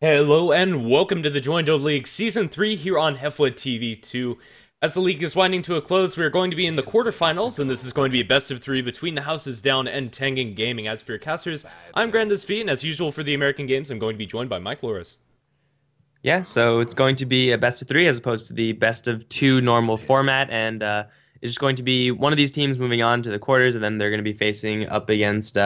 Hello and welcome to the Join Dota League Season 3 here on HeflaTV 2. As the league is winding to a close, we are going to be in the quarterfinals, and this is going to be a best of three between the Houses Down and Tengen Gaming. As for your casters, I'm Grandis V, and as usual for the American games, I'm going to be joined by Mike Loris. Yeah, so it's going to be a best of three as opposed to the best of two normal format, and it's just going to be one of these teams moving on to the quarters, and then they're going to be facing up against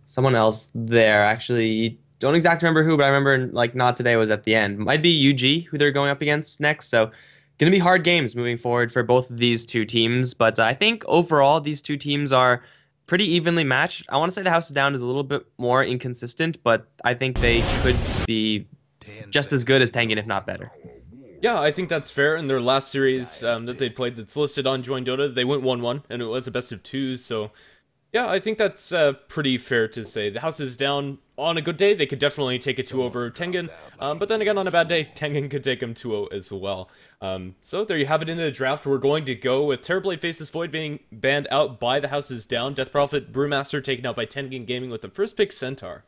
someone else there. Actually, don't exactly remember who, but I remember like not today was at the end. Might be UG who they're going up against next. So going to be hard games moving forward for both of these two teams, but I think overall these two teams are pretty evenly matched. I want to say the House of Down is a little bit more inconsistent, but I think they could be just as good as Tengen, if not better. Yeah, I think that's fair. In their last series that they played that's listed on Join Dota, they went 1-1, and it was a best of two, so yeah, I think that's pretty fair to say. The House is down on a good day. They could definitely take a 2 over Tengen, but then again, on a bad day, Tengen could take them 2-0 as well. So there you have it in the draft. We're going to go with Terrorblade Faces Void being banned out by the House is down. Death Prophet Brewmaster taken out by Tengen Gaming with the first pick Centaur.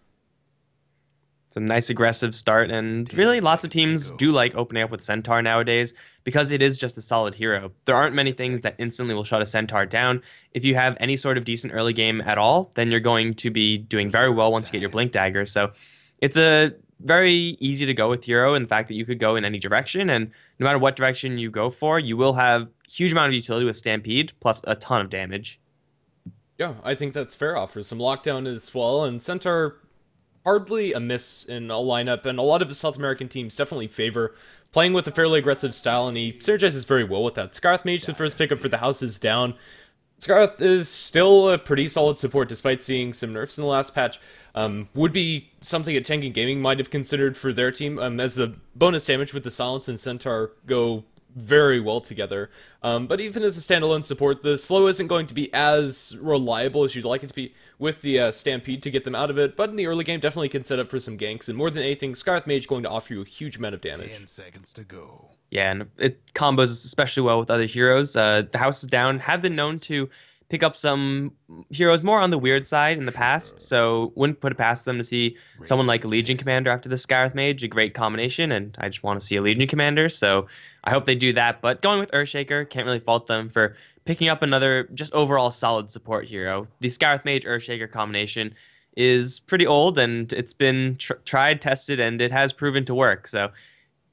It's a nice aggressive start, and really lots of teams do like opening up with Centaur nowadays because it is just a solid hero. There aren't many things that instantly will shut a Centaur down. If you have any sort of decent early game at all, then you're going to be doing very well once you get your Blink Dagger. So it's a very easy to go with hero in the fact that you could go in any direction, and no matter what direction you go for, you will have huge amount of utility with Stampede plus a ton of damage. Yeah, I think that's fair. Offers some lockdown as well, and Centaur hardly a miss in a lineup, and a lot of the South American teams definitely favor playing with a fairly aggressive style, and he synergizes very well with that. Scarth Mage, the first pickup for the House is down. Scarth is still a pretty solid support despite seeing some nerfs in the last patch. Would be something that Tengen Gaming might have considered for their team, as the bonus damage with the Silence and Centaur go very well together. But even as a standalone support, the slow isn't going to be as reliable as you'd like it to be with the Stampede to get them out of it, but in the early game definitely can set up for some ganks, and more than anything, Scarth Mage going to offer you a huge amount of damage. 10 seconds to go. Yeah, and it combos especially well with other heroes. The House is Down have been known to pick up some heroes more on the weird side in the past, so wouldn't put it past them to see someone like a Legion Commander after the Scarth Mage, a great combination, and I just want to see a Legion Commander, so I hope they do that. But going with Earthshaker, can't really fault them for picking up another just overall solid support hero. The Scarth Mage Earthshaker combination is pretty old, and it's been tried, tested, and it has proven to work, so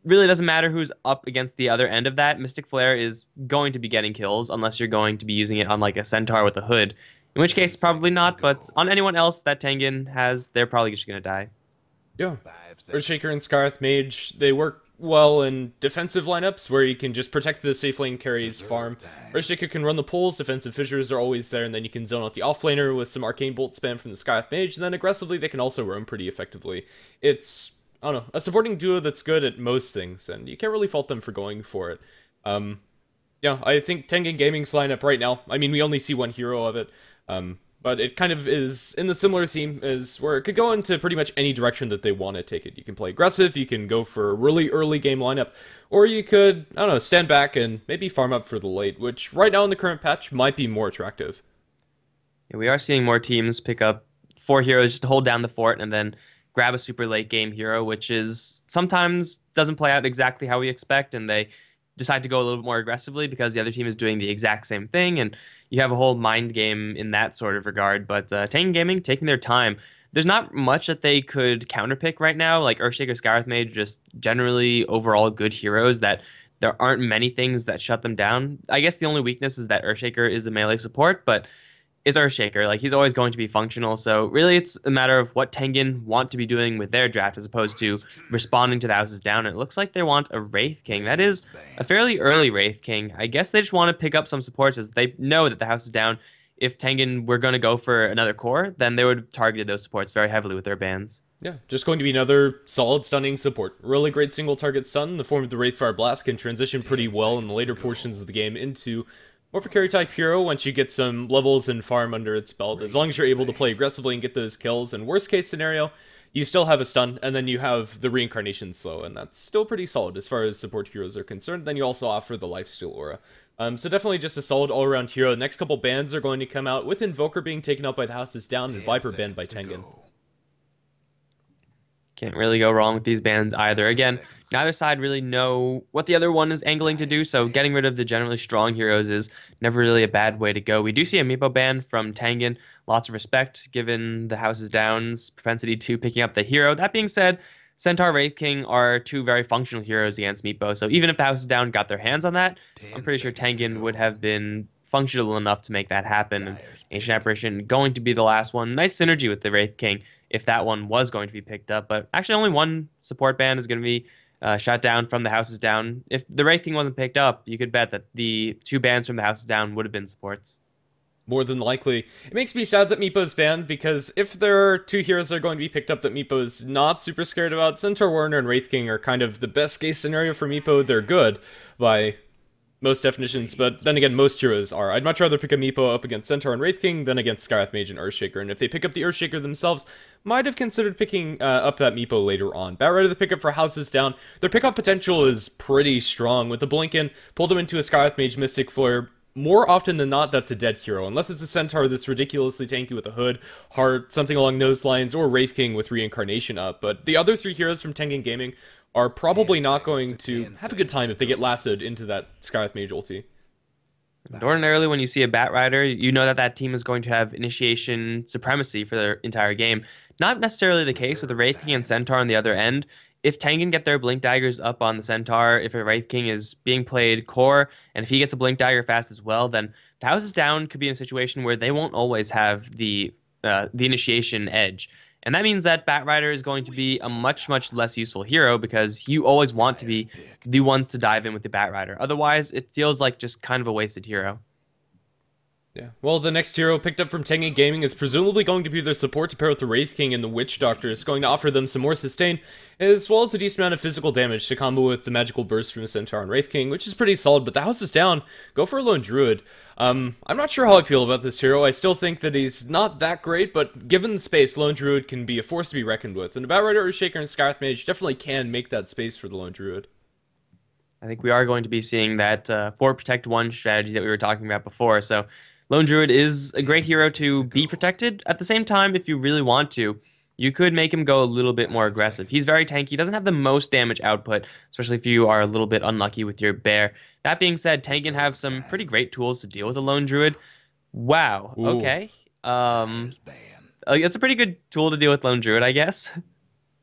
really doesn't matter who's up against the other end of that. Mystic Flare is going to be getting kills unless you're going to be using it on like a Centaur with a hood, in which case probably not, but on anyone else that Tengen has, they're probably just going to die. Yeah, Earthshaker and Scarth Mage, they work well in defensive lineups where you can just protect the safe lane carries farm. Earthshaker can run the pulls, defensive fissures are always there, and then you can zone out the offlaner with some arcane bolt spam from the Scarth Mage, and then aggressively they can also roam pretty effectively. It's, I don't know, a supporting duo that's good at most things, and you can't really fault them for going for it. Yeah, I think Tengen Gaming's lineup right now, I mean, we only see one hero of it, but it kind of is in the similar theme as where it could go into pretty much any direction that they want to take it. You can play aggressive, you can go for a really early game lineup, or you could, I don't know, stand back and maybe farm up for the late, which right now in the current patch might be more attractive. Yeah, we are seeing more teams pick up 4 heroes just to hold down the fort and then grab a super late game hero, which is sometimes doesn't play out exactly how we expect, and they decide to go a little bit more aggressively because the other team is doing the exact same thing, and you have a whole mind game in that sort of regard. But Tengen Gaming taking their time. There's not much that they could counterpick right now, like Earthshaker, Scarth Mage, just generally overall good heroes that there aren't many things that shut them down. I guess the only weakness is that Earthshaker is a melee support, but it's Earthshaker. Like, he's always going to be functional. So really it's a matter of what Tengen want to be doing with their draft as opposed to responding to the Houses Down. And it looks like they want a Wraith King. That is a fairly early Wraith King. I guess they just want to pick up some supports as they know that the House is down. If Tengen were going to go for another core, then they would have targeted those supports very heavily with their bans. Yeah, just going to be another solid stunning support. Really great single target stun in the form of the Wraithfire Blast can transition pretty well in the later portions of the game into more of a carry type hero once you get some levels and farm under its belt. As long as you're able to play aggressively and get those kills, and worst case scenario, you still have a stun, and then you have the reincarnation slow, and that's still pretty solid as far as support heroes are concerned. Then you also offer the lifesteal aura. So definitely just a solid all-around hero. The next couple bans are going to come out with Invoker being taken out by the Houses Down and Viper banned by Tengen. Can't really go wrong with these bans either. Again, neither side really know what the other one is angling to do, so getting rid of the generally strong heroes is never really a bad way to go. We do see a Meepo ban from Tengen. Lots of respect given the Houses Down's propensity to picking up the hero. That being said, Centaur Wraith King are two very functional heroes against Meepo, so even if the Houses Down got their hands on that, I'm pretty sure Tengen would have been functional enough to make that happen. And Ancient Apparition going to be the last one. Nice synergy with the Wraith King if that one was going to be picked up. But actually, only one support ban is going to be shot down from the Houses Down. If the Wraith King wasn't picked up, you could bet that the two bans from the Houses Down would have been supports. More than likely. It makes me sad that Meepo's banned, because if there are two heroes that are going to be picked up that Meepo's not super scared about, Centaur Warner and Wraith King are kind of the best case scenario for Meepo. They're good by most definitions, but then again, most heroes are. I'd much rather pick a Meepo up against Centaur and Wraith King than against Skywrath Mage and Earthshaker, and if they pick up the Earthshaker themselves, might have considered picking up that Meepo later on. Batrider the pickup for Houses Down. Their pickup potential is pretty strong. With the Blink-In, pull them into a Skywrath Mage Mystic Flare. More often than not, that's a dead hero, unless it's a Centaur that's ridiculously tanky with a Hood, Heart, something along those lines, or Wraith King with Reincarnation up. But the other three heroes from Tengen Gaming are probably not going to have a good time if they get lassoed into that Skywrath Mage ulti. Ordinarily, when you see a Batrider, you know that that team is going to have initiation supremacy for their entire game. Not necessarily the case with the Wraith King and Centaur on the other end. If Tengen get their Blink Daggers up on the Centaur, if a Wraith King is being played core, and if he gets a Blink Dagger fast as well, then the Houses Down could be in a situation where they won't always have the initiation edge. And that means that Batrider is going to be a much, much less useful hero, because you always want to be the ones to dive in with the Batrider. Otherwise, it feels like just kind of a wasted hero. Yeah, well, the next hero picked up from Tengen Gaming is presumably going to be their support to pair with the Wraith King, and the Witch Doctor is going to offer them some more sustain, as well as a decent amount of physical damage to combo with the magical burst from Centaur and Wraith King, which is pretty solid. But the house is down. Go for a Lone Druid. I'm not sure how I feel about this hero. I still think that he's not that great, but given the space, Lone Druid can be a force to be reckoned with, and Batrider, Earthshaker, and Skywrath Mage definitely can make that space for the Lone Druid. I think we are going to be seeing that 4 Protect 1 strategy that we were talking about before, so Lone Druid is a great hero to be protected. At the same time, if you really want to, you could make him go a little bit more aggressive. He's very tanky. He doesn't have the most damage output, especially if you are a little bit unlucky with your bear. That being said, Tengen have some pretty great tools to deal with a Lone Druid. Wow. Ooh. Okay. It's a pretty good tool to deal with Lone Druid, I guess.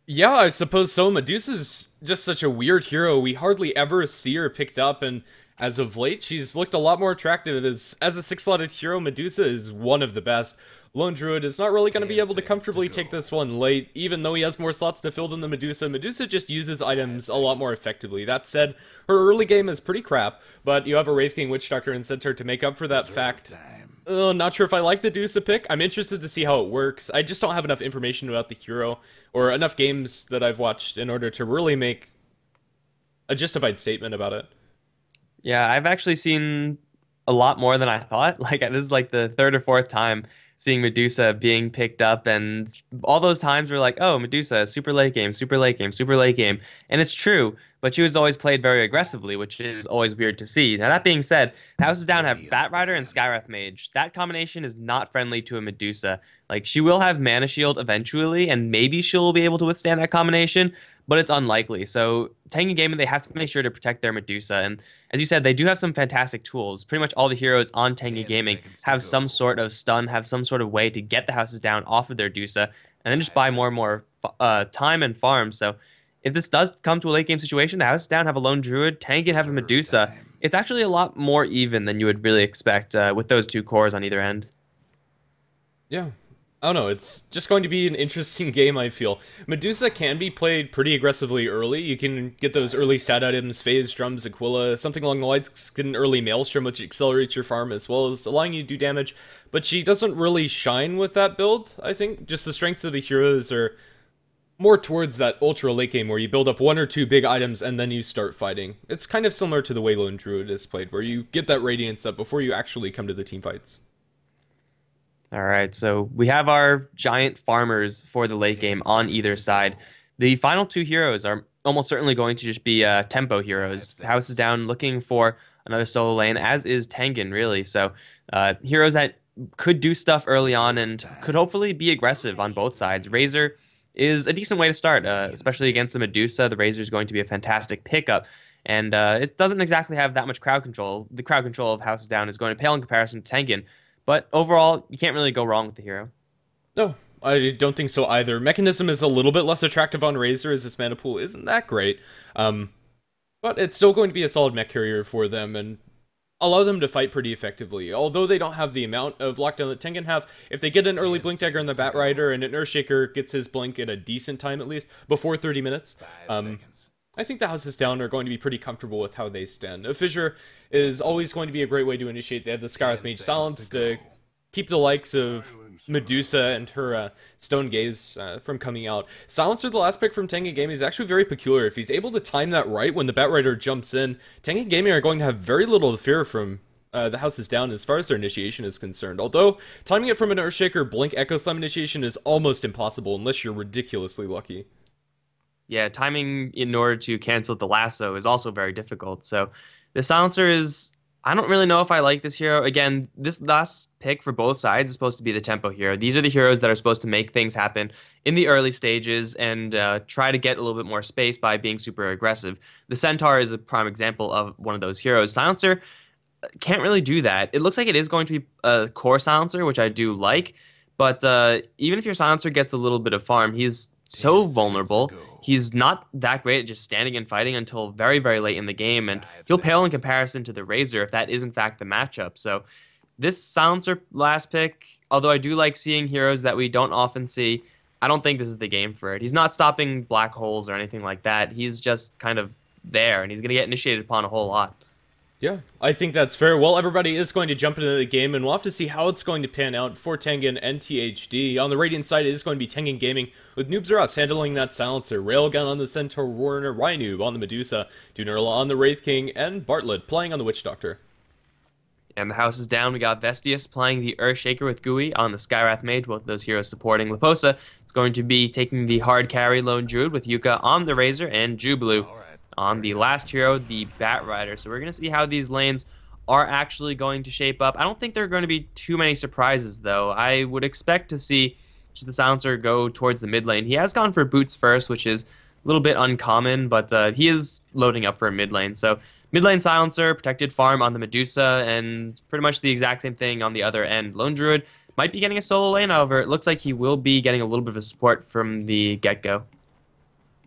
Yeah, I suppose so. Medusa's just such a weird hero. We hardly ever see her picked up, and as of late, she's looked a lot more attractive. As a 6-slotted hero, Medusa is one of the best. Lone Druid is not really going to be able to comfortably take this one late, even though he has more slots to fill than the Medusa. Medusa just uses items a lot more effectively. That said, her early game is pretty crap, but you have a Wraith King, Witch Doctor, and Centaur to make up for that fact. Not sure if I like the Medusa pick. I'm interested to see how it works. I just don't have enough information about the hero, or enough games that I've watched in order to really make a justified statement about it. Yeah, I've actually seen a lot more than I thought. Like, this is like the 3rd or 4th time seeing Medusa being picked up, and all those times were like, oh, Medusa, super late game, super late game, super late game. And it's true, but she was always played very aggressively, which is always weird to see. Now, that being said, the Houses Down have Batrider and Skywrath Mage. That combination is not friendly to a Medusa. Like, she will have Mana Shield eventually, and maybe she'll be able to withstand that combination, but it's unlikely. So Tengen Gaming, they have to make sure to protect their Medusa. And as you said, they do have some fantastic tools. Pretty much all the heroes on Tengen Gaming have some sort of stun, have some sort of way to get the Houses Down off of their Medusa, and then just buy more and more time and farm. So if this does come to a late game situation, the Houses Down have a Lone Druid, Tengen have a Medusa. It's actually a lot more even than you would really expect with those two cores on either end. Yeah. I don't know, it's just going to be an interesting game, I feel. Medusa can be played pretty aggressively early. You can get those early stat items, Phase, Drums, Aquila, something along the lines, get an early Maelstrom, which accelerates your farm as well as allowing you to do damage. But she doesn't really shine with that build, I think. Just the strengths of the heroes are more towards that ultra late game where you build up 1 or 2 big items and then you start fighting. It's kind of similar to the way Lone Druid is played, where you get that Radiance up before you actually come to the team fights. All right, so we have our giant farmers for the late game on either side. The final 2 heroes are almost certainly going to just be tempo heroes. The House is down looking for another solo lane, as is Tengen, really. So heroes that could do stuff early on and could hopefully be aggressive on both sides. Razor is a decent way to start, especially against the Medusa. The Razor is going to be a fantastic pickup. And it doesn't exactly have that much crowd control. The crowd control of Houses Down is going to pale in comparison to Tengen. But overall, you can't really go wrong with the hero. No, I don't think so either. Mechanism is a little bit less attractive on Razor, as this mana pool isn't that great. But it's still going to be a solid mech carrier for them, and allow them to fight pretty effectively. Although they don't have the amount of lockdown that Tengen have, if they get an early Blink Dagger on the Bat Rider and an Earthshaker gets his Blink at a decent time at least, before 30 minutes, I think the Houses Down are going to be pretty comfortable with how they stand. A Fissure is always going to be a great way to initiate. They have the Skywrath Mage Silence to keep the likes of Medusa and her Stone Gaze from coming out. Silencer, the last pick from Tengen Gaming, is actually very peculiar. If he's able to time that right when the Bat Rider jumps in, Tengen Gaming are going to have very little to fear from the Houses Down as far as their initiation is concerned. Although, timing it from an Earthshaker Blink Echo Slam initiation is almost impossible unless you're ridiculously lucky. Yeah, timing in order to cancel the lasso is also very difficult. So the Silencer is... I don't really know if I like this hero. Again, this last pick for both sides is supposed to be the tempo hero. These are the heroes that are supposed to make things happen in the early stages and try to get a little bit more space by being super aggressive. The Centaur is a prime example of one of those heroes. Silencer can't really do that. It looks like it is going to be a core Silencer, which I do like, but even if your Silencer gets a little bit of farm, he's so vulnerable. He's not that great at just standing and fighting until very, very late in the game, and he'll pale in comparison to the Razor if that is in fact the matchup. So this Silencer last pick, although I do like seeing heroes that we don't often see, I don't think this is the game for it. He's not stopping black holes or anything like that. He's just kind of there, and he's going to get initiated upon a whole lot. Yeah, I think that's fair. Well, everybody is going to jump into the game, and we'll have to see how it's going to pan out for Tengen and THD. On the Radiant side, it is going to be Tengen Gaming, with Noobs R Us handling that Silencer, Railgun on the Centaur Warner, Rynoob on the Medusa, Dunurla on the Wraith King, and Bartlett playing on the Witch Doctor. And the house is down. We got Vestius playing the Earthshaker with GUI on the Skywrath Mage, both of those heroes supporting. Leposa is going to be taking the hard carry Lone Druid with Yuka on the Razor and Jubilu on the last hero, the Bat Rider. So we're going to see how these lanes are actually going to shape up. I don't think there are going to be too many surprises, though. I would expect to see the Silencer go towards the mid lane. He has gone for boots first, which is a little bit uncommon, but he is loading up for a mid lane. So mid lane Silencer, protected farm on the Medusa, and pretty much the exact same thing on the other end. Lone Druid might be getting a solo lane, however, it looks like he will be getting a little bit of support from the get-go.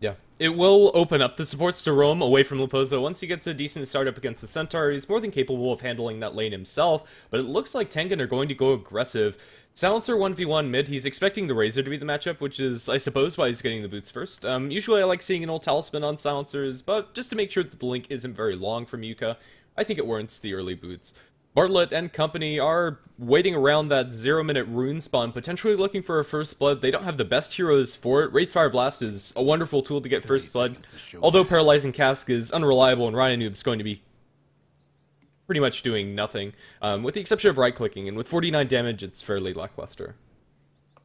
Yeah, it will open up the supports to roam away from Leposa. Once he gets a decent start up against the Centaur, he's more than capable of handling that lane himself, but it looks like Tengen are going to go aggressive. Silencer 1v1 mid, he's expecting the Razor to be the matchup, which is, I suppose, why he's getting the boots first. Usually I like seeing an old Talisman on Silencers, but just to make sure that the link isn't very long from Yuka, I think it warrants the early boots. Bartlett and company are waiting around that 0-minute rune spawn, potentially looking for a first blood. They don't have the best heroes for it. Wraithfire Blast is a wonderful tool to get first blood, although Paralyzing Cask is unreliable and Ryanoob's going to be pretty much doing nothing, with the exception of right-clicking, and with 49 damage, it's fairly lackluster.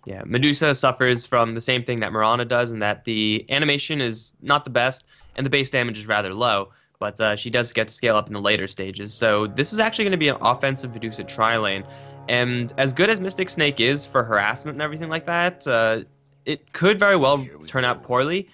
Yeah, Medusa suffers from the same thing that Mirana does, in that the animation is not the best, and the base damage is rather low. But she does get to scale up in the later stages. So this is actually going to be an offensive Medusa tri-lane. And as good as Mystic Snake is for harassment and everything like that, it could very well turn out poorly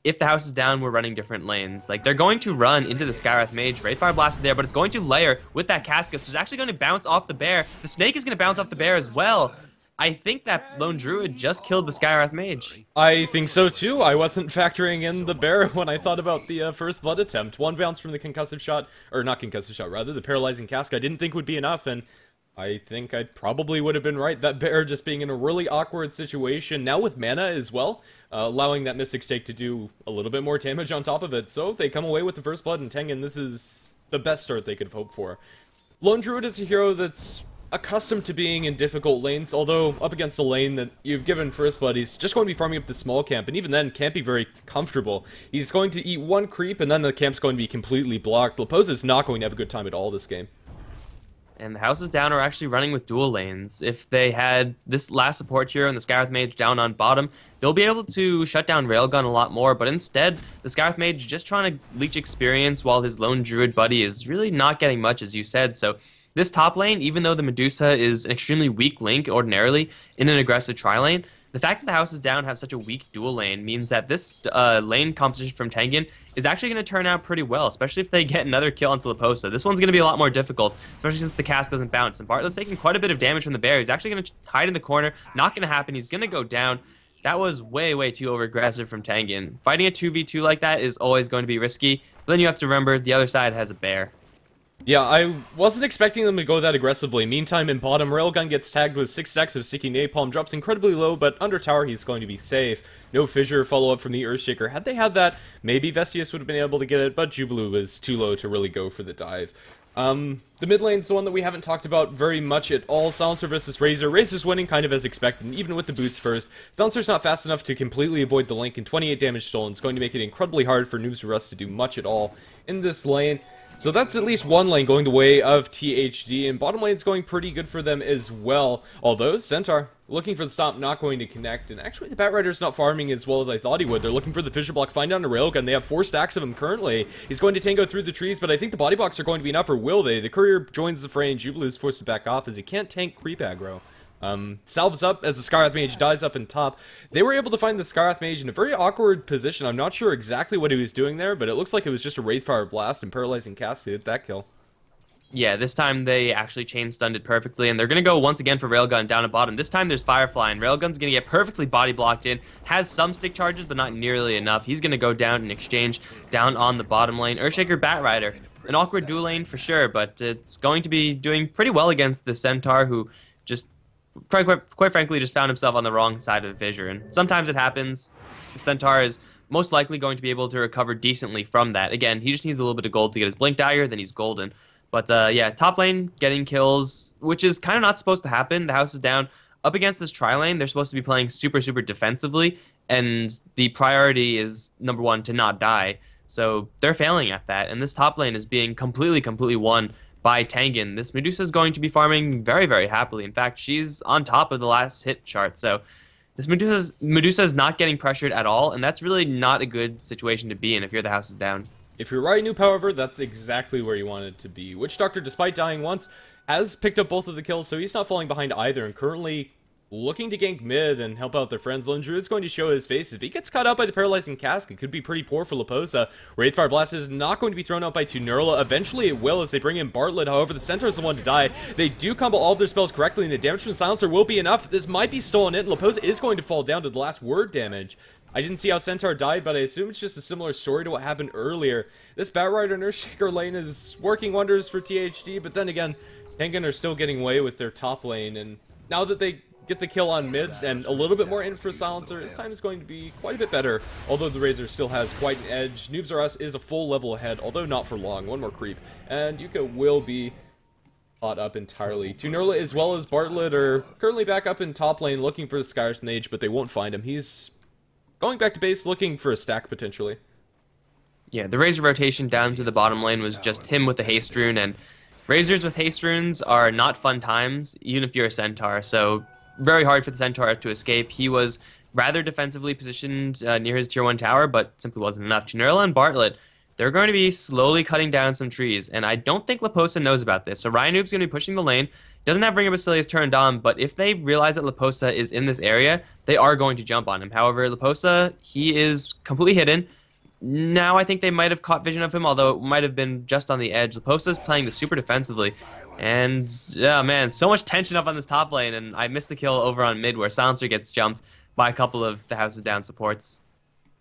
if the house is down, we're running different lanes. Like, they're going to run into the Skywrath Mage. Wraithfire Blast is there, but it's going to layer with that Casket, which is actually going to bounce off the bear. The Snake is going to bounce off the bear as well. I think that Lone Druid just killed the Skywrath Mage. I think so too. I wasn't factoring in the bear when I thought about the first blood attempt. One bounce from the concussive shot, or not concussive shot, rather, the paralyzing cask, I didn't think would be enough, and I think I probably would have been right. That bear just being in a really awkward situation, now with mana as well, allowing that Mystic Stake to do a little bit more damage on top of it. So they come away with the first blood, and Tengen, this is the best start they could have hoped for. Lone Druid is a hero that's accustomed to being in difficult lanes, although up against a lane that you've given first blood, he's just going to be farming up the small camp, and even then can't be very comfortable. He's going to eat one creep, and then the camp's going to be completely blocked. Leposa is not going to have a good time at all this game. And the houses down are actually running with dual lanes. If they had this last support hero and the Skywrath Mage down on bottom, they'll be able to shut down Railgun a lot more, but instead, the Skywrath Mage just trying to leech experience while his Lone Druid buddy is really not getting much, as you said. So this top lane, even though the Medusa is an extremely weak link ordinarily in an aggressive tri-lane, The fact that the houses down have such a weak dual lane means that this lane composition from Tengen is actually going to turn out pretty well, especially if they get another kill onto Leposa. This one's going to be a lot more difficult, especially since the cast doesn't bounce. And Bartlett's taking quite a bit of damage from the bear. He's actually going to hide in the corner. Not going to happen. He's going to go down. That was way, way too over-aggressive from Tengen. Fighting a 2v2 like that is always going to be risky, but then you have to remember the other side has a bear. Yeah, I wasn't expecting them to go that aggressively. Meantime, in bottom, Railgun gets tagged with 6 stacks of sticky napalm, drops incredibly low, but under tower he's going to be safe. No fissure follow-up from the Earthshaker. Had they had that, maybe Vestius would have been able to get it, but Jubilee was too low to really go for the dive. The mid lane's the one that we haven't talked about very much at all. Silencer versus Razor. Razor's winning kind of as expected, and even with the boots first. Silencer's not fast enough to completely avoid the link, and 28 damage stolen is going to make it incredibly hard for Noobs R Us to do much at all in this lane. So that's at least one lane going the way of THD, and bottom lane's going pretty good for them as well. Although, Centaur, looking for the stop, not going to connect, and actually the Batrider's not farming as well as I thought he would. They're looking for the fissure block, find down a railgun. They have 4 stacks of them currently. He's going to tango through the trees, but I think the body blocks are going to be enough, or will they? The courier joins the fray, and Jubilee's forced to back off as he can't tank creep aggro. Salves up as the Skywrath Mage dies up in top. They were able to find the Skywrath Mage in a very awkward position. I'm not sure exactly what he was doing there, but it looks like it was just a Wraithfire Blast and Paralyzing Cast to hit that kill. Yeah, this time they actually chain stunned it perfectly, and they're going to go once again for Railgun down at bottom. This time there's Firefly, and Railgun's going to get perfectly body blocked in. Has some stick charges, but not nearly enough. He's going to go down in exchange down on the bottom lane. Earthshaker Batrider, an awkward dual lane for sure, but it's going to be doing pretty well against the Centaur, who just quite frankly just found himself on the wrong side of the fissure. And sometimes it happens. The Centaur is most likely going to be able to recover decently from that. Again, he just needs a little bit of gold to get his Blink Dagger, then he's golden. But yeah, top lane getting kills, which is kind of not supposed to happen. The house is down. Up against this tri-lane, they're supposed to be playing super, super defensively, and the priority is, number one, to not die. So they're failing at that, and this top lane is being completely won by Tengen. This Medusa is going to be farming very, very happily. In fact, she's on top of the last hit chart. So this Medusa is not getting pressured at all, and that's really not a good situation to be in if you're the house is down. If you're Riot Noob, however, that's exactly where you want it to be. Witch Doctor, despite dying once, has picked up both of the kills, so he's not falling behind either, and currently looking to gank mid and help out their friends. Lone Druid's going to show his face. If he gets caught out by the Paralyzing Cask, it could be pretty poor for Leposa. Wraithfire Blast is not going to be thrown out by Tunurla. Eventually it will as they bring in Bartlett. However, the Centaur is the one to die. They do combo all of their spells correctly, and the damage from Silencer will be enough. This might be stolen in. Leposa is going to fall down to the last word damage. I didn't see how Centaur died, but I assume it's just a similar story to what happened earlier. This Batrider and Earthshaker lane is working wonders for THD, but then again, Tengen are still getting away with their top lane, and now that they get the kill on mid and a little bit more in for Silencer, his time is going to be quite a bit better, although the Razor still has quite an edge. Noobs R Us is a full level ahead, although not for long. One more creep, and Yuka will be caught up entirely. Tunurla as well as Bartlett are currently back up in top lane looking for the Skywrath Mage, but they won't find him. He's going back to base looking for a stack potentially. Yeah, the Razor rotation down to the bottom lane was just him with the haste rune, and Razors with haste runes are not fun times, even if you're a Centaur, so very hard for the Centaur to escape. He was rather defensively positioned near his tier 1 tower, but simply wasn't enough. Tunurla and Bartlett, they're going to be slowly cutting down some trees, and I don't think Leposa knows about this. So Ryan Noob's going to be pushing the lane. Doesn't have Ring of Basilius turned on, but if they realize that Leposa is in this area, they are going to jump on him. However, Leposa, he is completely hidden. Now I think they might have caught vision of him, although it might have been just on the edge. Leposa's playing this super defensively. And yeah, man, so much tension up on this top lane, and I missed the kill over on mid where Silencer gets jumped by a couple of the Houses Down supports.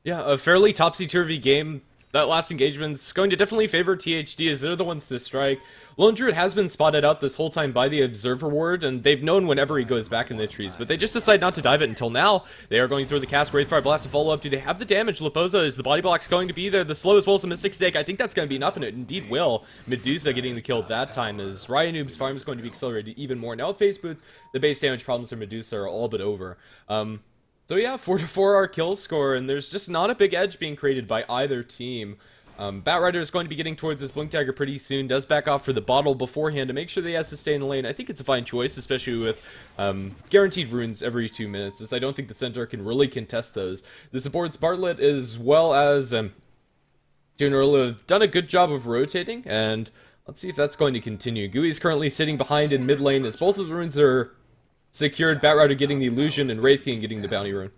Yeah, a fairly topsy-turvy game. That last engagement's going to definitely favor THD as they're the ones to strike. Lone Druid has been spotted out this whole time by the Observer Ward, and they've known whenever he goes back in the trees, but they just decide not to dive it until now. They are going through the cast, Wraithfire Blast to follow up. Do they have the damage? Leposa, is the body block's going to be there? The slow as well as the Mystic Stake. I think that's going to be enough, and it indeed will. Medusa getting the kill that time as Riot Noob's farm is going to be accelerated even more. Now with Face Boots, the base damage problems for Medusa are all but over. So yeah, 4-4 our kill score, and there's just not a big edge being created by either team. Batrider is going to be getting towards his Blink Dagger pretty soon, does back off for the bottle beforehand to make sure that he has to stay in the lane. I think it's a fine choice, especially with guaranteed runes every 2 minutes, as I don't think the Centaur can really contest those. The supports Bartlett as well as Tunurla have done a good job of rotating, and let's see if that's going to continue. Gooey's currently sitting behind in mid lane as both of the runes are secured, Batrider getting the illusion, and Wraith King getting the bounty rune.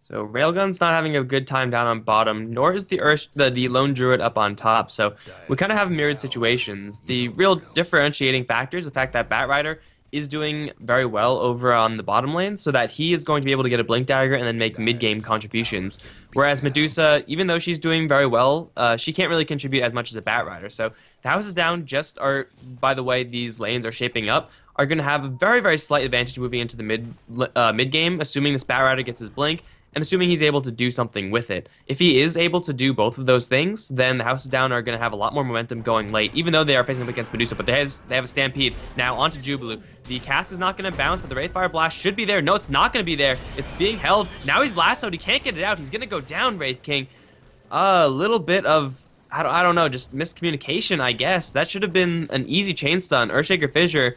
So Railgun's not having a good time down on bottom, nor is the Lone Druid up on top. So we kind of have mirrored situations. The real differentiating factor is the fact that Batrider is doing very well over on the bottom lane, so that he is going to be able to get a Blink Dagger and then make mid-game contributions. Whereas Medusa, even though she's doing very well, she can't really contribute as much as a Batrider. So the houses down just are, by the way these lanes are shaping up, are going to have a very, very slight advantage moving into the mid-game, assuming this Batrider gets his Blink, and assuming he's able to do something with it. If he is able to do both of those things, then the Houses Down are going to have a lot more momentum going late, even though they are facing up against Medusa, but they have a Stampede. Now onto Jubilu. The cast is not going to bounce, but the Wraithfire Blast should be there. No, it's not going to be there. It's being held. Now he's lassoed. He can't get it out. He's going to go down, Wraith King. A little bit of, I don't know, just miscommunication, I guess. That should have been an easy chain stun. Earthshaker Fissure,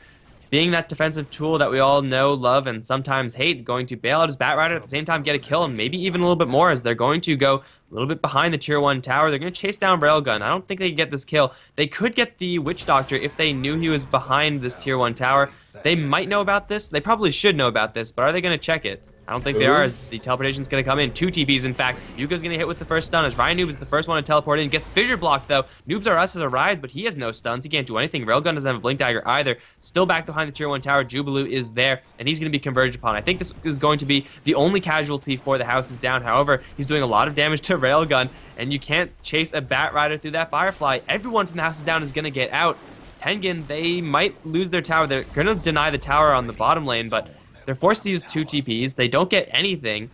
being that defensive tool that we all know, love, and sometimes hate, going to bail out his Batrider, at the same time get a kill, and maybe even a little bit more, as they're going to go a little bit behind the tier 1 tower. They're going to chase down Railgun. I don't think they can get this kill. They could get the Witch Doctor if they knew he was behind this tier 1 tower. They might know about this. They probably should know about this, but are they going to check it? I don't think they are, as the teleportation's going to come in. 2 TPs, in fact. Yuka's going to hit with the first stun, as Ryan Noob is the first one to teleport in. Gets fissure blocked, though. Noobs R Us has arrived, but he has no stuns. He can't do anything. Railgun doesn't have a Blink Dagger either. Still back behind the tier 1 tower. Jubilu is there, and he's going to be converged upon. I think this is going to be the only casualty for the Houses Down. However, he's doing a lot of damage to Railgun, and you can't chase a Batrider through that Firefly. Everyone from the Houses Down is going to get out. Tengen, they might lose their tower. They're going to deny the tower on the bottom lane, but they're forced to use 2 TPs. They don't get anything.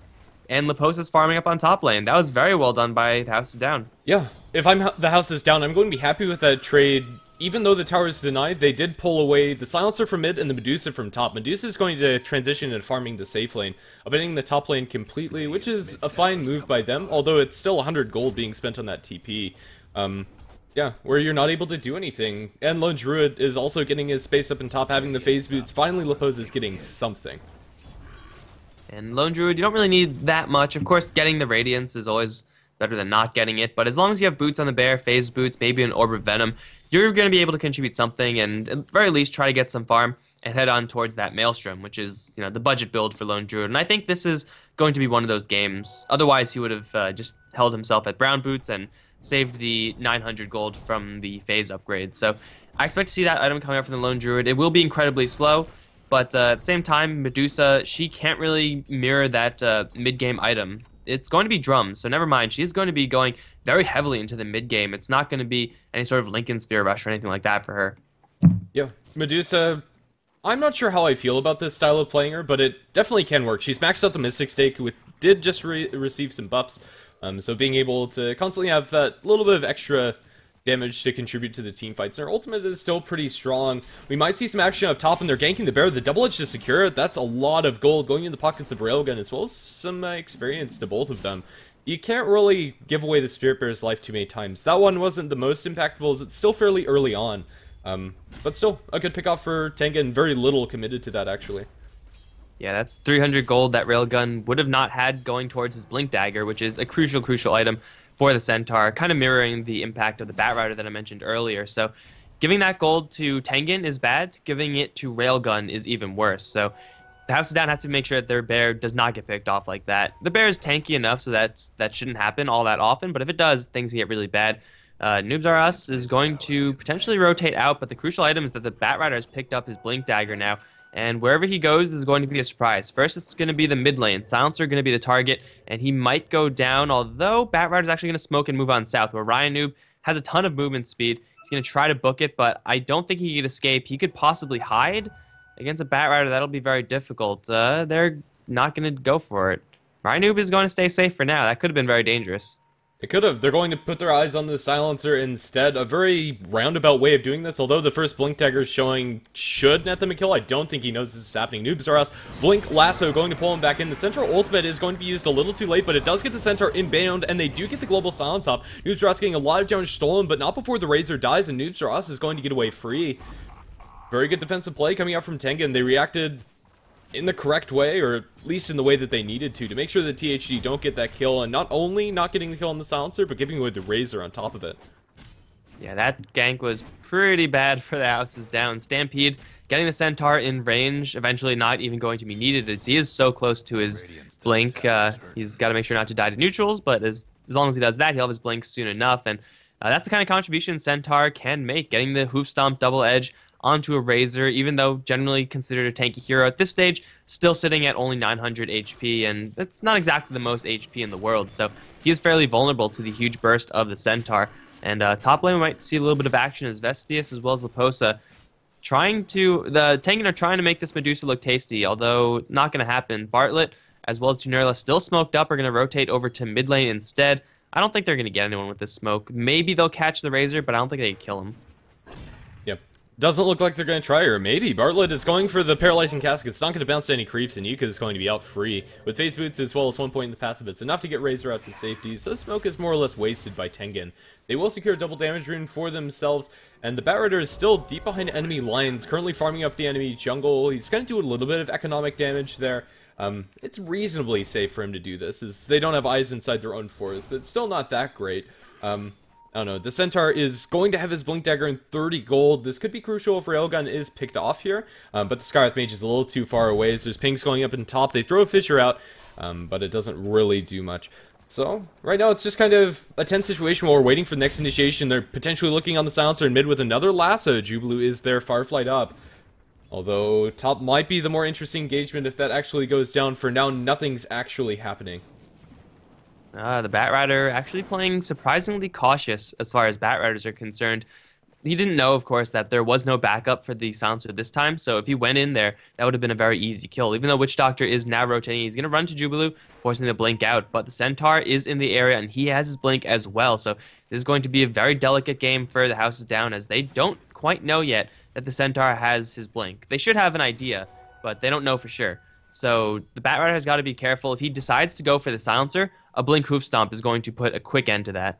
And Leposa's farming up on top lane. That was very well done by the House is Down. Yeah, if I'm the House is Down, I'm going to be happy with that trade. Even though the tower is denied, they did pull away the Silencer from mid and the Medusa from top. Medusa is going to transition into farming the safe lane, abandoning the top lane completely, which is a fine move by them, although it's still 100 gold being spent on that TP. Yeah, where you're not able to do anything. And Lone Druid is also getting his space up in top, having the phase boots. Finally, Leposa is getting something. And Lone Druid, you don't really need that much. Of course, getting the Radiance is always better than not getting it. But as long as you have boots on the bear, phase boots, maybe an Orb of Venom, you're going to be able to contribute something and at the very least try to get some farm and head on towards that Maelstrom, which is, you know, the budget build for Lone Druid. And I think this is going to be one of those games. Otherwise, he would have just held himself at brown boots and saved the 900 gold from the phase upgrade. So I expect to see that item coming up from the Lone Druid. It will be incredibly slow, but at the same time, Medusa, she can't really mirror that mid-game item. It's going to be drums, so never mind. She's going to be going very heavily into the mid-game. It's not going to be any sort of Lincoln Sphere Rush or anything like that for her. Yeah, Medusa, I'm not sure how I feel about this style of playing her, but it definitely can work. She's maxed out the Mystic Stake, which did just receive some buffs. So being able to constantly have that little bit of extra damage to contribute to the team fights. And her ultimate is still pretty strong. We might see some action up top, and they're ganking the bear. The double edge to secure it. That's a lot of gold going in the pockets of Railgun, as well as some experience to both of them. You can't really give away the Spirit Bear's life too many times. That one wasn't the most impactful, as it's still fairly early on. But still, a good pick off for Tengen. Very little committed to that, actually. Yeah, that's 300 gold that Railgun would have not had going towards his Blink Dagger, which is a crucial item for the Centaur, kind of mirroring the impact of the Batrider that I mentioned earlier. So giving that gold to Tengen is bad. Giving it to Railgun is even worse. So the House of Down have to make sure that their bear does not get picked off like that. The bear is tanky enough, so that shouldn't happen all that often, but if it does, things get really bad. Noobs R Us is going to potentially rotate out, but the crucial item is that the Batrider has picked up his Blink Dagger now. And wherever he goes, this is going to be a surprise. First, it's going to be the mid lane. Silencer going to be the target, and he might go down, although Batrider is actually going to smoke and move on south, where Ryan Noob has a ton of movement speed. He's going to try to book it, but I don't think he could escape. He could possibly hide against a Batrider. That'll be very difficult. They're not going to go for it. Ryan Noob is going to stay safe for now. That could have been very dangerous. It could have. They're going to put their eyes on the Silencer instead. A very roundabout way of doing this, although the first Blink Dagger showing should net them a kill. I don't think he knows this is happening. Noobs R Us, Blink Lasso going to pull him back in. The Centaur ultimate is going to be used a little too late, but it does get the Centaur inbound, and they do get the Global Silence off. Noobs R Us getting a lot of damage stolen, but not before the Razor dies, and Noobs R Us is going to get away free. Very good defensive play coming out from Tengen. They reacted in the correct way, or at least in the way that they needed to make sure that THD don't get that kill, and not only not getting the kill on the Silencer, but giving away the Razor on top of it. Yeah, that gank was pretty bad for the houses down. Stampede getting the Centaur in range, eventually not even going to be needed as he is so close to his blink. He's got to make sure not to die to neutrals, but as long as he does that, he'll have his blink soon enough. And that's the kind of contribution Centaur can make, getting the Hoof Stomp double edge onto a Razor, even though generally considered a tanky hero at this stage, still sitting at only 900 HP, and that's not exactly the most HP in the world, so he is fairly vulnerable to the huge burst of the Centaur. And top lane, we might see a little bit of action as Vestius as well as Leposa the Tengen are trying to make this Medusa look tasty, although not going to happen. Bartlett as well as Junirla still smoked up, are going to rotate over to mid lane instead. I don't think they're going to get anyone with this smoke. Maybe they'll catch the Razor, but I don't think they can kill him. Yep. Doesn't look like they're going to try, or maybe Bartlett is going for the Paralyzing Casket. It's not going to bounce to any creeps, and Yuka is going to be out free. With Phase Boots as well as 1 point in the passive, it's enough to get Razor out to safety, so smoke is more or less wasted by Tengen. They will secure a double damage rune for themselves, and the Batrider is still deep behind enemy lines, currently farming up the enemy jungle. He's going to do a little bit of economic damage there. It's reasonably safe for him to do this, as they don't have eyes inside their own forest, but it's still not that great. I don't know, the Centaur is going to have his Blink Dagger in 30 gold. This could be crucial if Railgun is picked off here, but the Skywrath Mage is a little too far away, so there's pings going up in top. They throw a Fissure out, but it doesn't really do much. So, right now it's just kind of a tense situation while we're waiting for the next initiation. They're potentially looking on the Silencer in mid with another Lasso. Jubilu is there, Fireflight up. Although, top might be the more interesting engagement if that actually goes down. For now, nothing's actually happening. The Batrider actually playing surprisingly cautious as far as Batriders are concerned. He didn't know, of course, that there was no backup for the Silencer this time, so if he went in there, that would have been a very easy kill. Even though Witch Doctor is now rotating, he's going to run to Jubilu, forcing him to blink out, but the Centaur is in the area, and he has his blink as well, so this is going to be a very delicate game for the Houses Down, as they don't quite know yet that the Centaur has his blink. They should have an idea, but they don't know for sure. So the Batrider has got to be careful. If he decides to go for the Silencer, a Blink Hoof Stomp is going to put a quick end to that.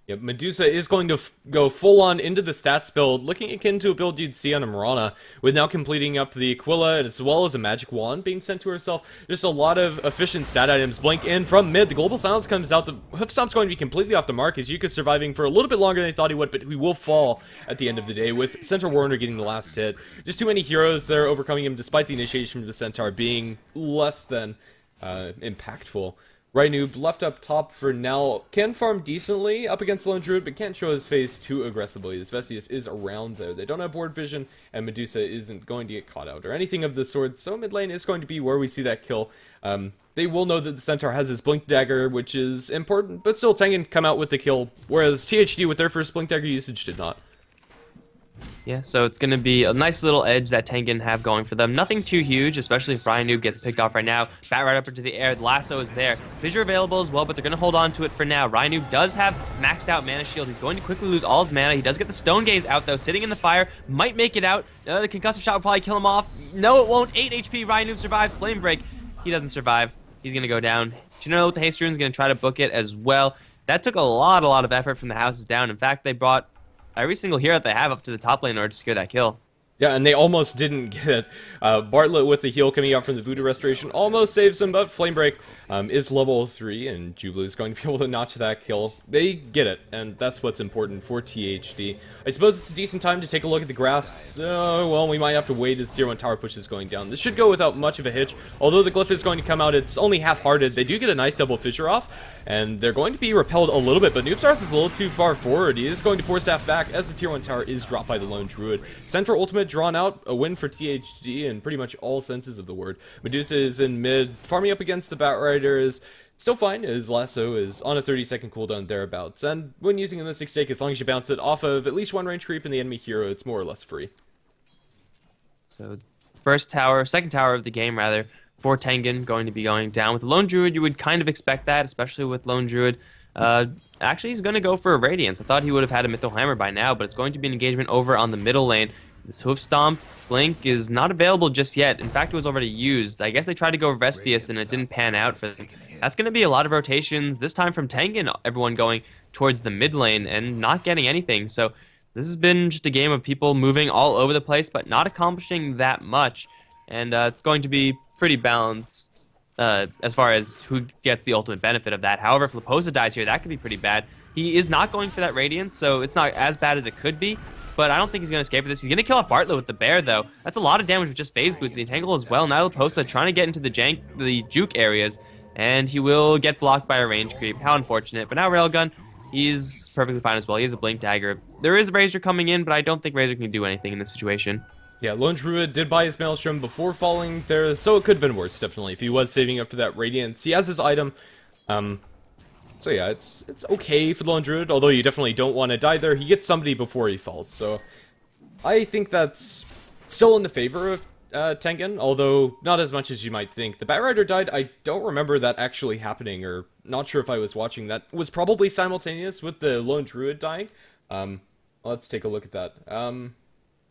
Yep, Medusa is going to go full-on into the stats build, looking akin to a build you'd see on a Mirana, with now completing up the Aquila, as well as a Magic Wand being sent to herself. Just a lot of efficient stat items. Blink in from mid, the Global Silence comes out, the Hoof Stomp's going to be completely off the mark, as Yuka's surviving for a little bit longer than they thought he would, but he will fall at the end of the day, with Centaur Warner getting the last hit. Just too many heroes there overcoming him, despite the initiation of the Centaur being less than impactful. Rhinoob left up top for now, can farm decently up against Lone Druid, but can't show his face too aggressively, as Vestius is around there. They don't have ward vision, and Medusa isn't going to get caught out or anything of the sort, so mid lane is going to be where we see that kill. They will know that the Centaur has his Blink Dagger, which is important, but still Tengen come out with the kill, whereas THD with their first Blink Dagger usage did not. Yeah, so it's going to be a nice little edge that Tengen have going for them. Nothing too huge, especially if Rhinoob gets picked off right now. Bat right up into the air. The Lasso is there. Fissure available as well, but they're going to hold on to it for now. Rhinoob does have maxed out Mana Shield. He's going to quickly lose all his mana. He does get the Stone Gaze out, though. Sitting in the fire. Might make it out. The Concussive Shot will probably kill him off. No, it won't. 8 HP. Rhinoob survives. Flame Break. He doesn't survive. He's going to go down. Junirla with the Haste Rune is going to try to book it as well. That took a lot of effort from the Houses Down. In fact, they brought every single hero that they have up to the top lane in order to secure that kill. Yeah, and they almost didn't get it. Bartlett with the heal coming out from the Voodoo Restoration almost saves him, but Flame Break is level 3, and Jubilu is going to be able to notch that kill. They get it, and that's what's important for THD. I suppose it's a decent time to take a look at the graphs. Well, we might have to wait as Tier 1 tower push is going down. This should go without much of a hitch. Although the Glyph is going to come out, it's only half-hearted. They do get a nice double Fissure off, and they're going to be repelled a little bit, but Noobstars is a little too far forward. He is going to force staff back as the Tier 1 tower is dropped by the Lone Druid. Central Ultimate drawn out, a win for THD in pretty much all senses of the word. Medusa is in mid, farming up against the Batriders. Still fine, his Lasso is on a 30-second cooldown thereabouts, and when using a Mystic Stake, as long as you bounce it off of at least one range creep in the enemy hero, it's more or less free. So, second tower of the game, rather, for Tengen going to be going down. With the Lone Druid, you would kind of expect that, especially with Lone Druid. Actually, he's going to go for a Radiance. I thought he would have had a Mythril Hammer by now, but it's going to be an engagement over on the middle lane. This Hoof Stomp Blink is not available just yet. In fact, it was already used. I guess they tried to go Vestius and it didn't pan out for them. That's going to be a lot of rotations, this time from Tengen, everyone going towards the mid lane and not getting anything. So this has been just a game of people moving all over the place, but not accomplishing that much. And it's going to be pretty balanced as far as who gets the ultimate benefit of that. However, if Leposa dies here, that could be pretty bad. He is not going for that Radiance, so it's not as bad as it could be. But I don't think he's going to escape with this. He's going to kill off Bartlett with the Bear, though. That's a lot of damage with just Phase Boost. The Entangle as well. Now Leposa trying to get into the juke areas, and he will get blocked by a range creep. How unfortunate. But now Railgun, he's perfectly fine as well. He has a Blink Dagger. There is Razor coming in, but I don't think Razor can do anything in this situation. Yeah, Lone Druid did buy his Maelstrom before falling there, so it could have been worse, definitely, if he was saving up for that Radiance. He has his item. So yeah, it's okay for the Lone Druid, although you definitely don't want to die there. He gets somebody before he falls, so I think that's still in the favor of Tengen, although not as much as you might think. The Batrider died. I don't remember that actually happening, or not sure if I was watching that. It was probably simultaneous with the Lone Druid dying. Let's take a look at that.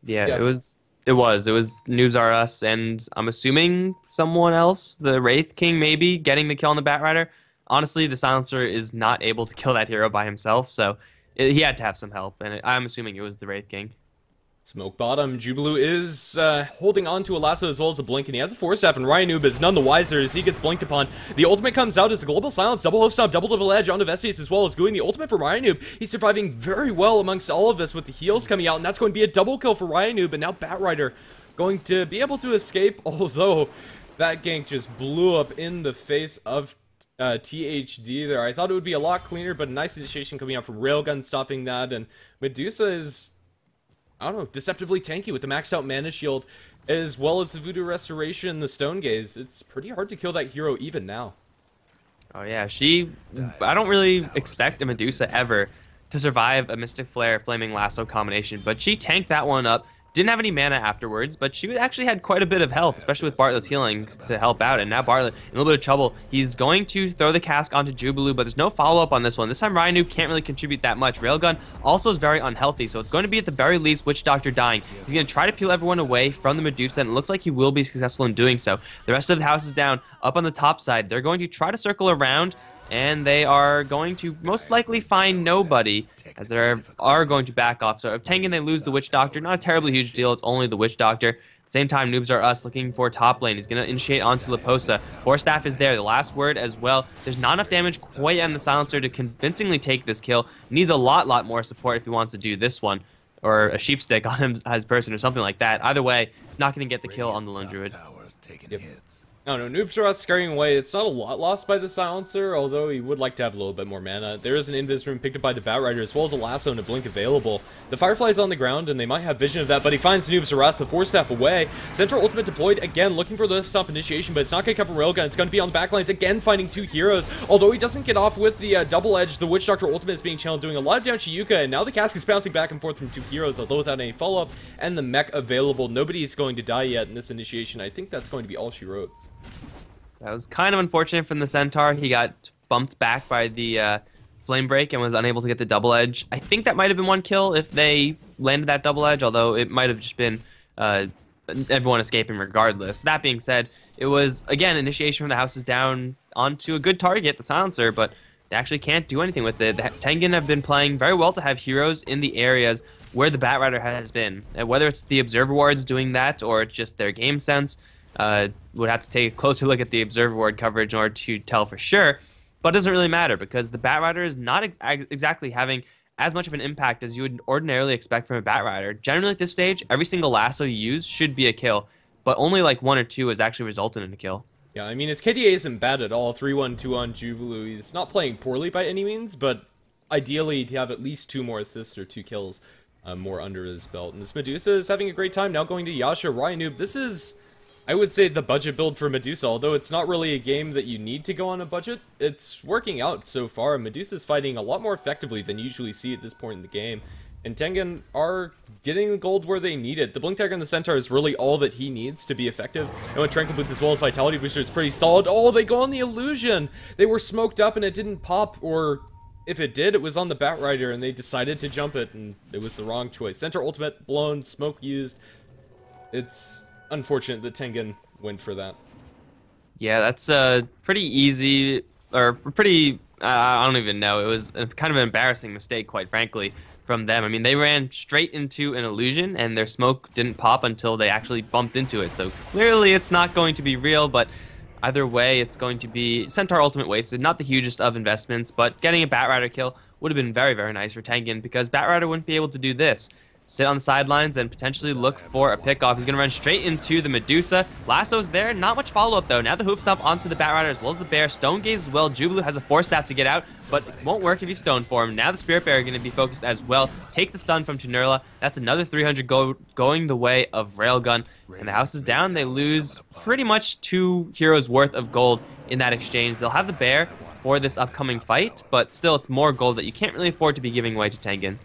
Yeah, it was Noobs R Us, and I'm assuming someone else, the Wraith King maybe, getting the kill on the Batrider. Honestly, the Silencer is not able to kill that hero by himself, so he had to have some help, and I'm assuming it was the Wraith King. Smoke bottom, Jubilu is holding on to a lasso as well as a blink, and he has a Force Staff, and Ryanoob is none the wiser as he gets blinked upon. The ultimate comes out as the Global Silence, double Hoof Stomp, double edge onto Vestius as well as going the ultimate for Ryanoob. He's surviving very well amongst all of this with the heals coming out, and that's going to be a double kill for Ryanoob, and now Batrider going to be able to escape, although that gank just blew up in the face of THD there. I thought it would be a lot cleaner, but a nice initiation coming out from Railgun stopping that, and Medusa is, I don't know, deceptively tanky with the maxed out mana shield, as well as the Voodoo Restoration, the Stone Gaze. It's pretty hard to kill that hero even now. Oh yeah, I don't really expect a Medusa ever to survive a Mystic Flare Flaming Lasso combination, but she tanked that one up. Didn't have any mana afterwards, but she actually had quite a bit of health, especially with Bartlett's healing to help out. And now Bartlett in a little bit of trouble. He's going to throw the cask onto Jubilu, but there's no follow-up on this one. This time Ryanoob can't really contribute that much. Railgun also is very unhealthy, so it's going to be at the very least Witch Doctor dying. He's going to try to peel everyone away from the Medusa, and it looks like he will be successful in doing so. The rest of the house is down, up on the top side. They're going to try to circle around, and they are going to most likely find nobody, as they are going to back off. So if Tengen, they lose the Witch Doctor, not a terribly huge deal. It's only the Witch Doctor. At the same time, Noobs R Us looking for top lane. He's going to initiate onto Leposa. Force Staff is there. The last word as well. There's not enough damage quite on the Silencer to convincingly take this kill. Needs a lot more support if he wants to do this one, or a sheep stick on him as person or something like that. Either way, not going to get the kill on the Lone Druid. Yep. No, Noobs R Us scaring away. It's not a lot lost by the Silencer, although he would like to have a little bit more mana. There is an Invis Rune picked up by the Batrider, as well as a Lasso and a Blink available. The Firefly's on the ground, and they might have vision of that, but he finds Noobs R Us, the Force Staff away. Central Ultimate deployed, again, looking for the stop initiation, but it's not going to cover Railgun. It's going to be on the backlines, again, finding two heroes. Although he doesn't get off with the double edge, the Witch Doctor Ultimate is being channeled, doing a lot of damage to Yuka, and now the cask is bouncing back and forth from two heroes, although without any follow-up, and the mech available. Nobody's going to die yet in this initiation. I think that's going to be all she wrote. That was kind of unfortunate from the Centaur. He got bumped back by the Flame Break and was unable to get the double edge. I think that might have been one kill if they landed that double edge, although it might have just been everyone escaping regardless. That being said, it was, again, initiation from the house is down onto a good target, the Silencer, but they actually can't do anything with it. The Tengen have been playing very well to have heroes in the areas where the Batrider has been. And whether it's the Observer Wards doing that or it's just their game sense, would have to take a closer look at the Observer Ward coverage in order to tell for sure, but it doesn't really matter because the Batrider is not exactly having as much of an impact as you would ordinarily expect from a Batrider. Generally at this stage, every single lasso you use should be a kill, but only like one or two has actually resulted in a kill. Yeah, I mean, his KDA isn't bad at all. 3-1-2 on Jubilu. He's not playing poorly by any means, but ideally to have at least 2 more assists or 2 kills more under his belt. And this Medusa is having a great time now going to Yasha. Ryanoob, this is, I would say, the budget build for Medusa, although it's not really a game that you need to go on a budget. It's working out so far. Medusa's fighting a lot more effectively than you usually see at this point in the game, and Tengen are getting the gold where they need it. The Blink Dagger and the Centaur is really all that he needs to be effective, and with Tranquil Boots as well as Vitality Booster, it's pretty solid. Oh, they go on the Illusion! They were smoked up and it didn't pop, or if it did, it was on the Batrider, and they decided to jump it, and it was the wrong choice. Centaur Ultimate blown, smoke used. It's unfortunate that Tengen went for that. Yeah, that's pretty easy, or pretty, I don't even know. It was kind of an embarrassing mistake, quite frankly, from them. I mean, they ran straight into an illusion, and their smoke didn't pop until they actually bumped into it. So clearly it's not going to be real, but Either way, it's going to be Centaur ultimate wasted. Not the hugest of investments, but getting a Batrider kill would have been very, very nice for Tengen because Batrider wouldn't be able to do this. Sit on the sidelines and potentially look for a pickoff. He's going to run straight into the Medusa. Lasso's there. Not much follow-up, though. Now the Hoof Stomp onto the Batrider as well as the Bear. Stone Gaze as well. Jubilee has a Force Staff to get out, but it won't work if he's Stone Form. Now the Spirit Bear are going to be focused as well. Takes the stun from Tunerla. That's another 300 going the way of Railgun. And the house is down. They lose pretty much 2 heroes worth of gold in that exchange. They'll have the Bear for this upcoming fight, but still it's more gold that you can't really afford to be giving away to Tengen.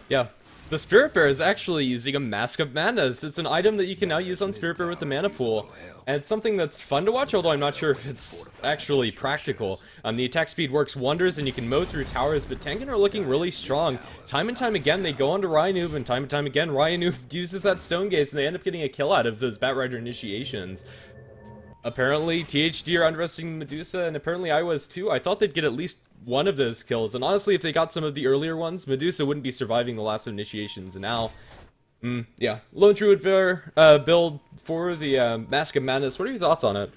Yeah. The Spirit Bear is actually using a Mask of Manas. It's an item that you can now use on Spirit Bear with the mana pool. And it's something that's fun to watch, although I'm not sure if it's actually practical. The attack speed works wonders and you can mow through towers, but Tengen are looking really strong. Time and time again, they go onto Ryanoob, and time again, Ryanoob uses that Stone Gaze, and they end up getting a kill out of those Batrider initiations. Apparently, THD are underestimating Medusa, and apparently I was too. I thought they'd get at least one of those kills, and honestly, if they got some of the earlier ones, Medusa wouldn't be surviving the last initiations, and now, yeah. Lone Druid Bear build for the Mask of Madness. What are your thoughts on it?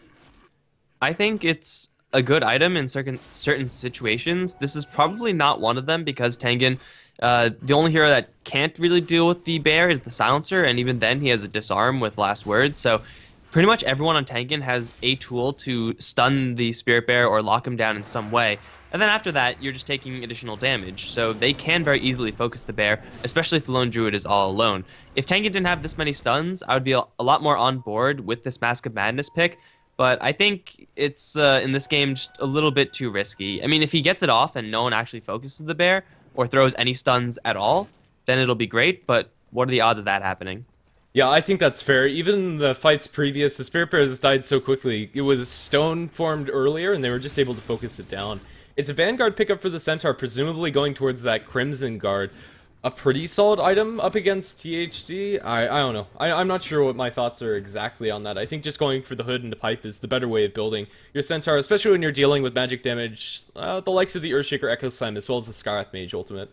I think it's a good item in certain situations. This is probably not one of them because Tengen, the only hero that can't really deal with the Bear is the Silencer, and even then he has a Disarm with Last Word, so pretty much everyone on Tengen has a tool to stun the Spirit Bear or lock him down in some way. And then after that, you're just taking additional damage. So they can very easily focus the Bear, especially if the Lone Druid is all alone. If Tengen didn't have this many stuns, I would be a lot more on board with this Mask of Madness pick. But I think it's, in this game, just a little bit too risky. I mean, if he gets it off and no one actually focuses the Bear or throws any stuns at all, then it'll be great. But what are the odds of that happening? Yeah, I think that's fair. Even the fights previous, the Spirit Bears died so quickly. It was stone formed earlier, and they were just able to focus it down. It's a Vanguard pickup for the Centaur, presumably going towards that Crimson Guard. A pretty solid item up against THD? I don't know. I'm not sure what my thoughts are exactly on that. I think just going for the hood and the pipe is the better way of building your Centaur, especially when you're dealing with magic damage, the likes of the Earthshaker Echo Slime, as well as the Skarath Mage Ultimate.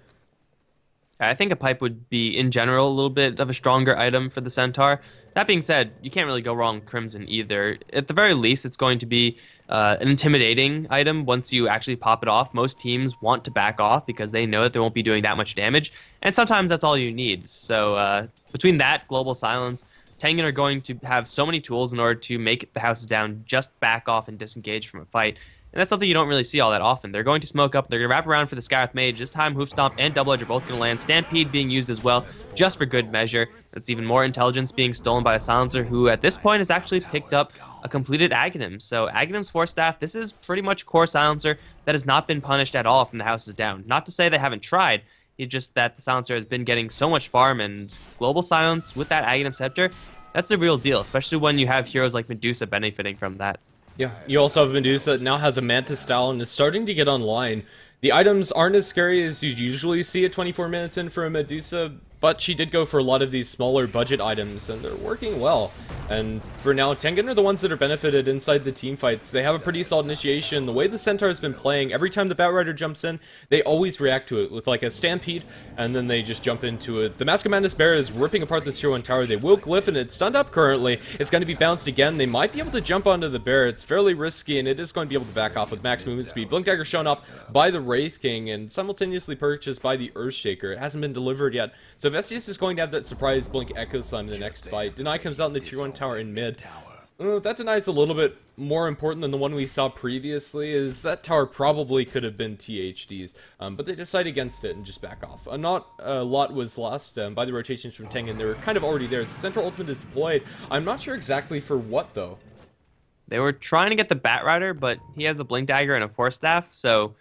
I think a pipe would be, in general, a little bit of a stronger item for the Centaur. That being said, you can't really go wrong with Crimson either. At the very least, it's going to be an intimidating item once you actually pop it off. Most teams want to back off because they know that they won't be doing that much damage, and sometimes that's all you need. So between that, Global Silence, Tengen are going to have so many tools in order to make the houses down just back off and disengage from a fight. And that's something you don't really see all that often. They're going to smoke up. They're going to wrap around for the Skarath Mage. This time, Hoof Stomp and Double Edge are both going to land. Stampede being used as well, just for good measure. That's even more intelligence being stolen by a Silencer, who at this point has actually picked up a completed Aghanim. So Aghanim's Force Staff, this is pretty much core Silencer that has not been punished at all from the houses down. Not to say they haven't tried. It's just that the Silencer has been getting so much farm, and Global Silence with that Aghanim Scepter, that's the real deal, especially when you have heroes like Medusa benefiting from that. Yeah, you also have Medusa that now has a Mantis style and is starting to get online. The items aren't as scary as you usually see at 24 minutes in for a Medusa, but she did go for a lot of these smaller budget items, and they're working well. And for now, Tengen are the ones that are benefited inside the team fights. They have a pretty solid initiation. The way the Centaur has been playing, every time the Batrider jumps in, they always react to it with like a Stampede, and then they just jump into it. The Mask of Madness Bear is ripping apart this Tier 1 tower. They will glyph, and it's stunned up currently. It's going to be bounced again. They might be able to jump onto the Bear. It's fairly risky, and it is going to be able to back off with max movement speed. Blink Dagger shown off by the Wraith King, and simultaneously purchased by the Earthshaker. It hasn't been delivered yet, so Vestius is going to have that surprise Blink Echo Slime in the next fight. Deny comes out in the Tier 1 tower in mid. That Deny is a little bit more important than the one we saw previously, is that tower probably could have been THD's, but they decide against it and just back off. Not a lot was lost by the rotations from Tengen. They were kind of already there. As the Central Ultimate is deployed, I'm not sure exactly for what, though. They were trying to get the Batrider, but he has a Blink Dagger and a Force Staff, so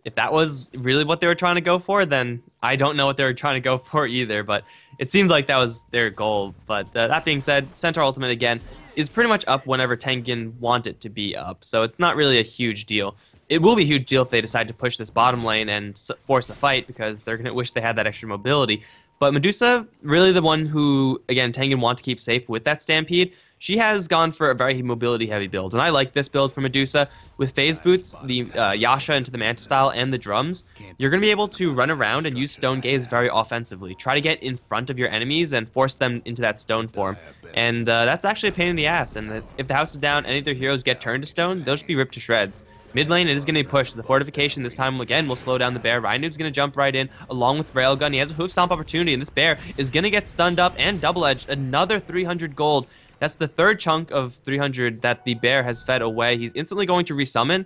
if that was really what they were trying to go for, then I don't know what they were trying to go for either, but it seems like that was their goal. But that being said, Centaur Ultimate, again, is pretty much up whenever Tengen want it to be up, so it's not really a huge deal. It will be a huge deal if they decide to push this bottom lane and force a fight, because they're going to wish they had that extra mobility. But Medusa, really the one who, again, Tengen want to keep safe with that Stampede. She has gone for a very mobility-heavy build, and I like this build for Medusa. With Phase Boots, the Yasha into the Manta style, and the drums, you're going to be able to run around and use Stone Gaze very offensively. Try to get in front of your enemies and force them into that stone form. And that's actually a pain in the ass. And if the house is down, any of their heroes get turned to stone, they'll just be ripped to shreds. Mid lane, it is going to be pushed. The fortification this time, again, will slow down the bear. Rhinoob's going to jump right in, along with Railgun. He has a hoof stomp opportunity, and this bear is going to get stunned up and double-edged. Another 300 gold. That's the third chunk of 300 that the bear has fed away. He's instantly going to resummon,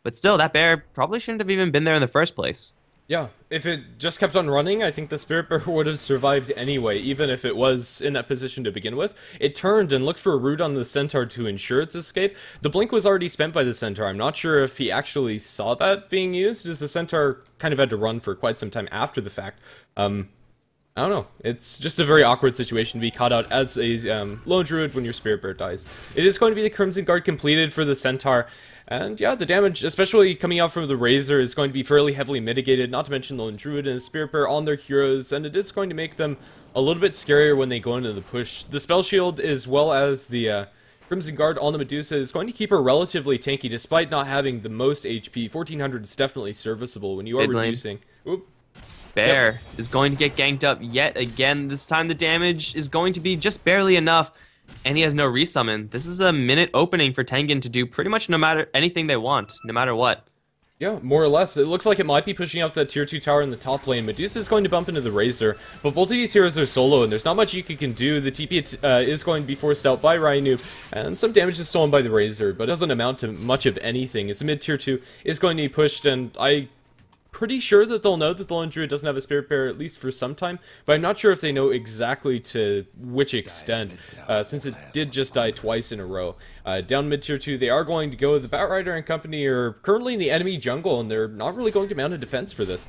but still, that bear probably shouldn't have even been there in the first place. Yeah, if it just kept on running, I think the Spirit Bear would have survived anyway, even if it was in that position to begin with. It turned and looked for a root on the Centaur to ensure its escape. The blink was already spent by the Centaur. I'm not sure if he actually saw that being used, as the Centaur kind of had to run for quite some time after the fact. I don't know. It's just a very awkward situation to be caught out as a lone druid when your Spirit Bear dies. It is going to be the Crimson Guard completed for the Centaur. And yeah, the damage, especially coming out from the Razor, is going to be fairly heavily mitigated, not to mention the Lone Druid and Spirit Bear on their heroes, and it is going to make them a little bit scarier when they go into the push. The Spell Shield, as well as the Crimson Guard on the Medusa, is going to keep her relatively tanky, despite not having the most HP. 1400 is definitely serviceable when you are reducing. Oop. Bear is going to get ganked up yet again. This time the damage is going to be just barely enough. And he has no resummon. This is a minute opening for Tengen to do pretty much no matter anything they want, no matter what. Yeah, more or less. It looks like it might be pushing out the tier 2 tower in the top lane. Medusa is going to bump into the Razor, but both of these heroes are solo, and there's not much you can do. The TP is going to be forced out by Rhinoop, and some damage is stolen by the Razor, but it doesn't amount to much of anything, as the mid tier 2 is going to be pushed, and pretty sure that they'll know that the Lone Druid doesn't have a Spirit Bear, at least for some time, but I'm not sure if they know exactly to which extent, since it did just die twice in a row. Down mid tier 2, they are going to go. The Batrider and company are currently in the enemy jungle, and they're not really going to mount a defense for this.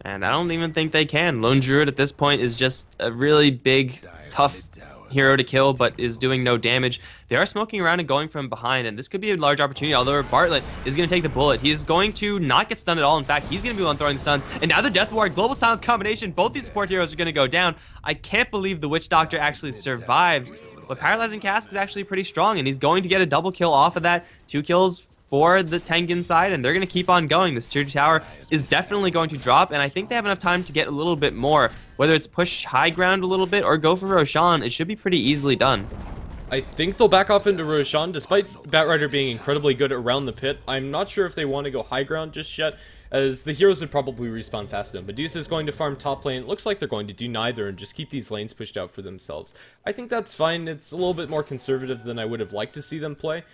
And I don't even think they can. Lone Druid at this point is just a really big, tough hero to kill, but is doing no damage. They are smoking around and going from behind, and this could be a large opportunity, although Bartlett is going to take the bullet. He is going to not get stunned at all. In fact, he's going to be the one throwing the stuns. And now the Death Ward, Global Silence combination, both these support heroes are going to go down. I can't believe the Witch Doctor actually survived, but Paralyzing Cask is actually pretty strong, and he's going to get a double kill off of that. 2 kills for the Tengen side, and they're going to keep on going. This tier 2 tower is definitely going to drop, and I think they have enough time to get a little bit more. Whether it's push high ground a little bit or go for Roshan, it should be pretty easily done. I think they'll back off into Roshan, despite Batrider being incredibly good around the pit. I'm not sure if they want to go high ground just yet, as the heroes would probably respawn fast enough. Medusa is going to farm top lane. It looks like they're going to do neither and just keep these lanes pushed out for themselves. I think that's fine. It's a little bit more conservative than I would have liked to see them play.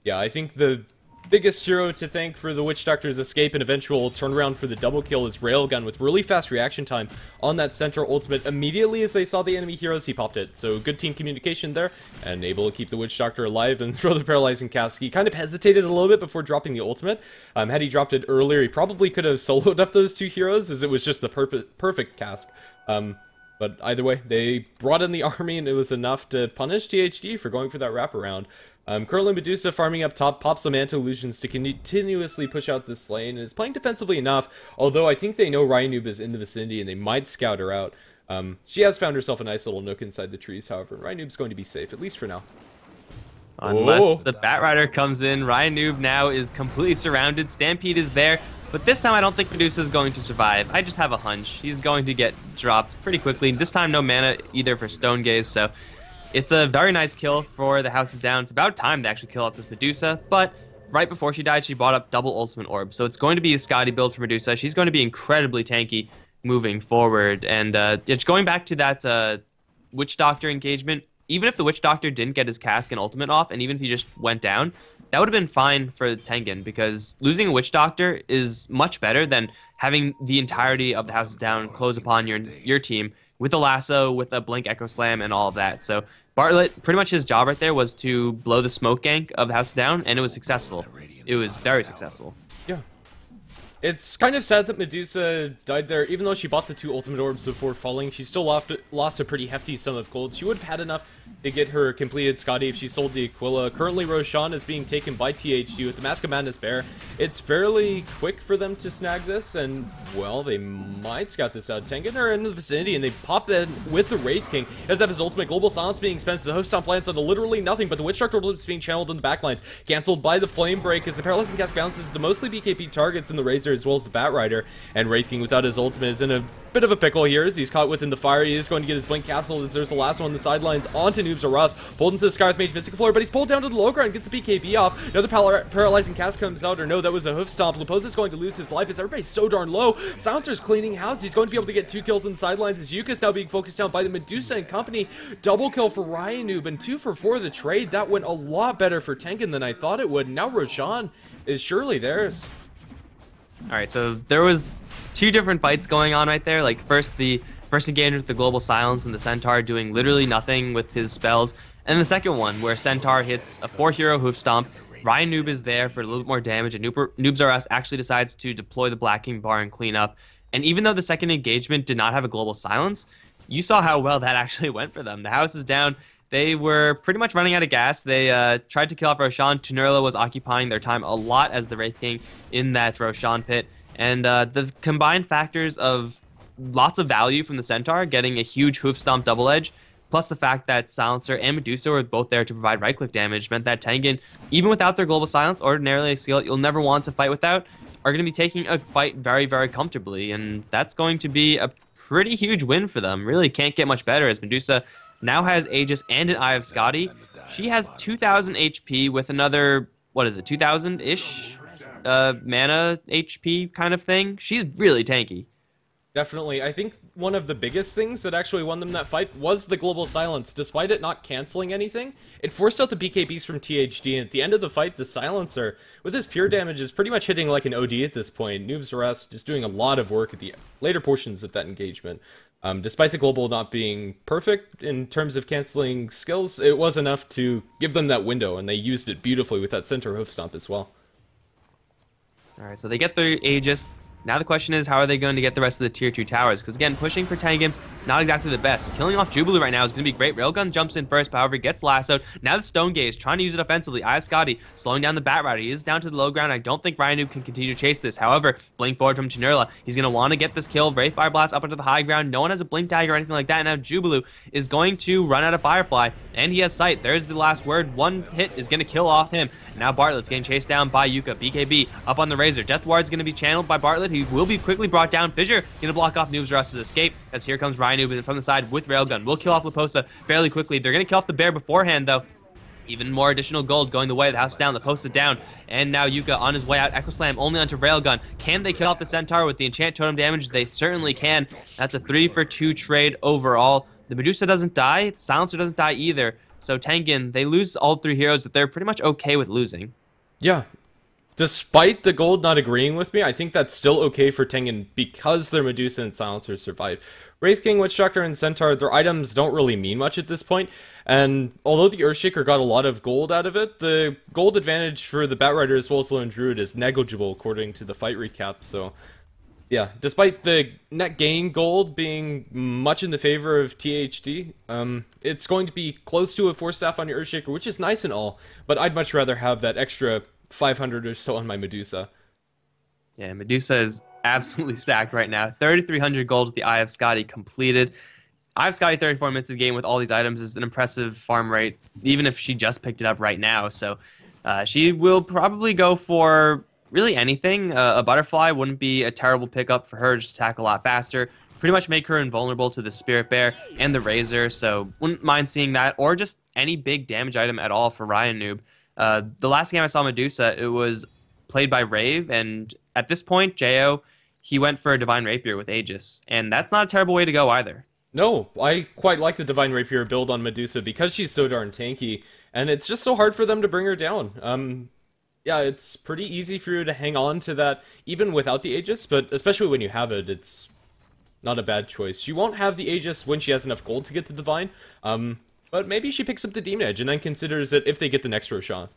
Yeah, I think the biggest hero to thank for the Witch Doctor's escape and eventual turnaround for the double kill is Railgun, with really fast reaction time on that center ultimate. Immediately as they saw the enemy heroes, he popped it. So good team communication there, and able to keep the Witch Doctor alive and throw the Paralyzing Cask. He kind of hesitated a little bit before dropping the ultimate. Had he dropped it earlier, he probably could have soloed up those 2 heroes, as it was just the perfect cask. But either way, they brought in the army, and it was enough to punish THD for going for that wraparound. Currently Medusa farming up top, pops some anti-illusions to continuously push out this lane, and is playing defensively enough, although I think they know Rhinoop is in the vicinity, and they might scout her out. She has found herself a nice little nook inside the trees, however. Rhinoop's going to be safe, at least for now. Unless the Batrider comes in, Rhinoop now is completely surrounded. Stampede is there, but this time I don't think Medusa is going to survive. I just have a hunch. He's going to get dropped pretty quickly. This time no mana either for Stone Gaze, so it's a very nice kill for the House is Down. It's about time to actually kill off this Medusa, but right before she died, she bought up double Ultimate Orb. So it's going to be a Scotty build for Medusa. She's going to be incredibly tanky moving forward. And just going back to that Witch Doctor engagement, even if the Witch Doctor didn't get his cask and ultimate off, and even if he just went down, that would have been fine for Tengen, because losing a Witch Doctor is much better than having the entirety of the House is Down close upon your team with a lasso, with a blink echo slam, and all of that. So Bartlett, pretty much his job right there was to blow the smoke gank of the House Down, and it was successful. It was very successful. Yeah. It's kind of sad that Medusa died there. Even though she bought the 2 ultimate orbs before falling, she still lost a pretty hefty sum of gold. She would have had enough to get her completed Scotty if she sold the Aquila. Currently, Roshan is being taken by THD with the Mask of Madness Bear. It's fairly quick for them to snag this, and, well, they might scout this out. Tengen are in the vicinity, and they pop in with the Wraith King. He does have his ultimate. Global Silence being spent. The Host Stomp lands on literally nothing, but the Witch Doctor is being channeled in the backlines. Cancelled by the Flame Break as the Paralyzing Cask bounces to mostly BKB targets, and the Razor as well as the Batrider, and Wraith King without his ultimate is in a bit of a pickle here as he's caught within the fire. He is going to get his blink capsule as there's the last one on the sidelines onto Noobs Ross, pulled into the Scarlet Mage Mystic Floor, but he's pulled down to the low ground, gets the BKB off. Another paralyzing cast comes out, or no, that was a hoof stomp. Luposa's going to lose his life as everybody's so darn low. Silencer's cleaning house. He's going to be able to get 2 kills on the sidelines as Yuka's now being focused down by the Medusa and company. Double kill for Ryan Noob and 2 for 4 the trade. That went a lot better for Tengen than I thought it would. Now Roshan is surely theirs. Alright, so there was 2 different fights going on right there. Like first engagement with the Global Silence and the Centaur doing literally nothing with his spells. And the second one where Centaur hits a 4-hero hoof stomp. Ryan Noob is there for a little bit more damage, and Noobs R Us actually decides to deploy the Black King bar and clean up. And even though the second engagement did not have a Global Silence, you saw how well that actually went for them. The house is down. They were pretty much running out of gas. They tried to kill off Roshan. Tunurla was occupying their time a lot as the Wraith King in that Roshan pit. And the combined factors of lots of value from the Centaur, getting a huge hoof stomp double edge, plus the fact that Silencer and Medusa were both there to provide right-click damage, meant that Tengen, even without their Global Silence, ordinarily a skill you'll never want to fight without, are going to be taking a fight very, very comfortably. And that's going to be a pretty huge win for them. Really can't get much better as Medusa now has Aegis and an Eye of Scotty. She has 2,000 HP with another, what is it, 2,000-ish mana HP kind of thing. She's really tanky. Definitely. I think one of the biggest things that actually won them that fight was the Global Silence. Despite it not canceling anything, it forced out the BKBs from THD, and at the end of the fight, the Silencer, with his pure damage, is pretty much hitting like an OD at this point. Noobs Rest just doing a lot of work at the later portions of that engagement. Despite the Global not being perfect in terms of canceling skills, it was enough to give them that window, and they used it beautifully with that center hoof stomp as well. Alright, so they get their Aegis. Now the question is, how are they going to get the rest of the tier 2 towers? Because again, pushing for Tengen, not exactly the best. Killing off Jubilee right now is going to be great. Railgun jumps in first, but however, gets lassoed. Now the Stone Gaze, trying to use it offensively. Eye of Scotty, slowing down the Batrider. He is down to the low ground. I don't think Ryan Noob can continue to chase this. However, blink forward from Tunurla. He's going to want to get this kill. Wraith Fire Blast up onto the high ground. No one has a blink tag or anything like that. Now Jubilee is going to run out of Firefly, and he has sight. There's the last word. One hit is going to kill off him. Now Bartlett's getting chased down by Yuka. BKB up on the Razor. Death Ward's going to be channeled by Bartlett. He will be quickly brought down. Fissure going to block off Noobs Rust's escape as here comes Ryan Noob from the side with Railgun. Will kill off Luposa fairly quickly. They're going to kill off the bear beforehand, though. Even more additional gold going the way. The house is down. The post is down. And now Yuka on his way out. Echo Slam only onto Railgun. Can they kill off the Centaur with the Enchant Totem damage? They certainly can. That's a 3-for-2 trade overall. The Medusa doesn't die. Silencer doesn't die either. So Tengen, they lose all 3 heroes that they're pretty much okay with losing. Yeah. Despite the gold not agreeing with me, I think that's still okay for Tengen because their Medusa and Silencer survived. Wraith King, Witch Doctor, and Centaur, their items don't really mean much at this point, and although the Earthshaker got a lot of gold out of it, the gold advantage for the Batrider as well as the Lone Druid is negligible according to the fight recap, so yeah, despite the net gain gold being much in the favor of THD, it's going to be close to a 4-staff on your Earthshaker, which is nice and all, but I'd much rather have that extra 500 or so on my Medusa. Yeah, Medusa is absolutely stacked right now. 3,300 gold with the Eye of Scotty completed. Eye of Scotty 34 minutes of the game with all these items is an impressive farm rate, even if she just picked it up right now. So she will probably go for really anything. A Butterfly wouldn't be a terrible pickup for her to attack a lot faster. Pretty much make her invulnerable to the Spirit Bear and the Razor, so wouldn't mind seeing that, or just any big damage item at all for Ryan Noob. The last game I saw Medusa, it was played by Rave, and at this point, Jo, he went for a Divine Rapier with Aegis, and that's not a terrible way to go either. No, I quite like the Divine Rapier build on Medusa because she's so darn tanky, and it's just so hard for them to bring her down. Yeah, it's pretty easy for you to hang on to that even without the Aegis, but especially when you have it, it's not a bad choice. She won't have the Aegis when she has enough gold to get the Divine, but maybe she picks up the Demon Edge and then considers it if they get the next Roshan.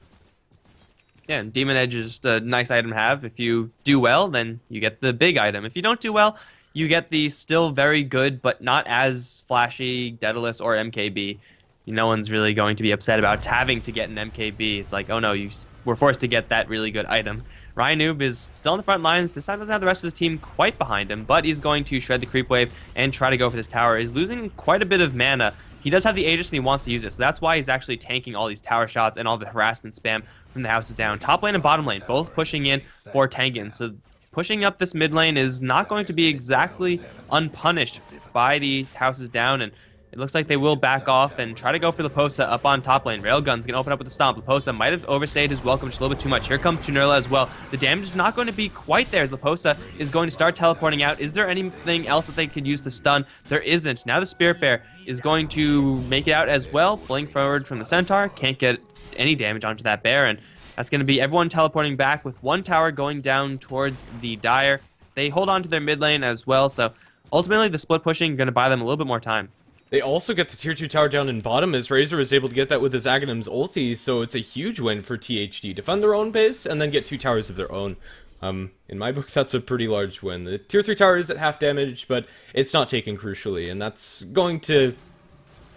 Yeah, and Demon Edge is a nice item to have. If you do well, then you get the big item. If you don't do well, you get the still very good, but not as flashy Daedalus or MKB. No one's really going to be upset about having to get an MKB. It's like, oh no, you were forced to get that really good item. Ryan Noob is still on the front lines. This time doesn't have the rest of his team quite behind him, but he's going to shred the creep wave and try to go for this tower. He's losing quite a bit of mana. He does have the Aegis and he wants to use it, so that's why he's actually tanking all these tower shots and all the harassment spam from the houses down. Top lane and bottom lane both pushing in for Tengen, so pushing up this mid lane is not going to be exactly unpunished by the houses down, and it looks like they will back off and try to go for Leposa up on top lane. Railgun's gonna open up with the stomp. Leposa might have overstayed his welcome just a little bit too much. Here comes Tunerla as well. The damage is not going to be quite there as Leposa is going to start teleporting out. Is there anything else that they could use to stun? There isn't. Now the Spirit Bear is going to make it out as well. Pulling forward from the Centaur. Can't get any damage onto that bear, and that's going to be everyone teleporting back with one tower going down towards the Dire. They hold on to their mid lane as well, so ultimately the split pushing going to buy them a little bit more time. They also get the tier 2 tower down in bottom as Razor is able to get that with his Aghanim's ulti, so it's a huge win for THD. Defend their own base and then get 2 towers of their own. In my book, that's a pretty large win. The tier 3 tower is at half damage, but it's not taken crucially, and that's going to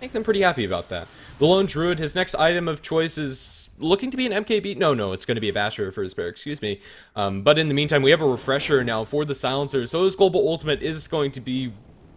make them pretty happy about that. The Lone Druid, his next item of choice is looking to be an MKB. No, it's going to be a Basher for his bear, excuse me. But in the meantime, we have a refresher now for the Silencer, so his global ultimate is going to be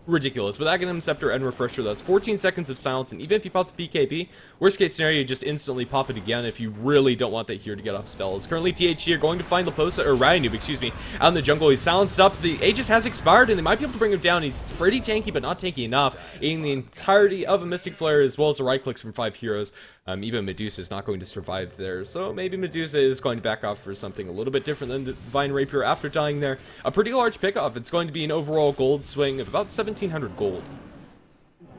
ridiculous. With Aghanim Scepter and Refresher, that's 14 seconds of silence, and even if you pop the BKB, worst case scenario, you just instantly pop it again if you really don't want that here to get off spells. Currently, THD are going to find Leposa, or Ryanoob, excuse me, out in the jungle. He's silenced up, the Aegis has expired, and they might be able to bring him down. He's pretty tanky, but not tanky enough, eating the entirety of a Mystic Flare, as well as the right clicks from 5 heroes. Even Medusa is not going to survive there, so maybe Medusa is going to back off for something a little bit different than the Divine Rapier after dying there. A pretty large pickoff. It's going to be an overall gold swing of about 1,700 gold.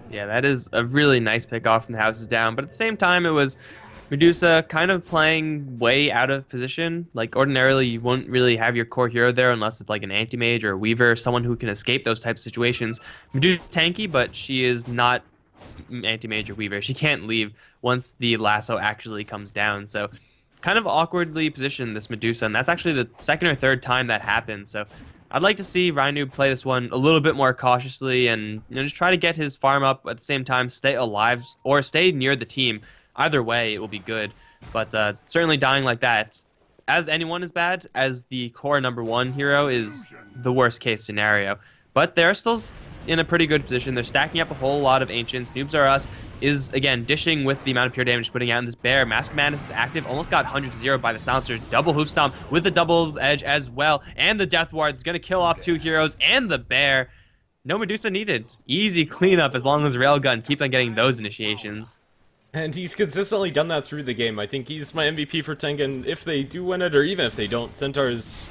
Yeah, that is a really nice pickoff from the houses down, but at the same time, it was Medusa kind of playing way out of position. Like, ordinarily, you wouldn't really have your core hero there unless it's like an anti-mage or a weaver, someone who can escape those types of situations. Medusa's tanky, but she is not anti-mage or weaver. She can't leave once the lasso actually comes down, so kind of awkwardly positioned this Medusa, and that's actually the second or third time that happened. So I'd like to see Ryanoob play this one a little bit more cautiously and just try to get his farm up at the same time, stay alive or stay near the team. Either way, it will be good, but certainly dying like that, as anyone is bad, as the core #1 hero is the worst case scenario. But they're still in a pretty good position. They're stacking up a whole lot of Ancients. Noobs Are Us is, again, dishing with the amount of pure damage putting out in this bear. Mask of Madness is active. Almost got 100-0 by the Silencer. Double Hoof Stomp with the double edge as well. And the Death Ward is going to kill off 2 heroes and the bear. No Medusa needed. Easy cleanup as long as Railgun keeps on getting those initiations. And he's consistently done that through the game. I think he's my MVP for Tengen if they do win it, or even if they don't. Centaur's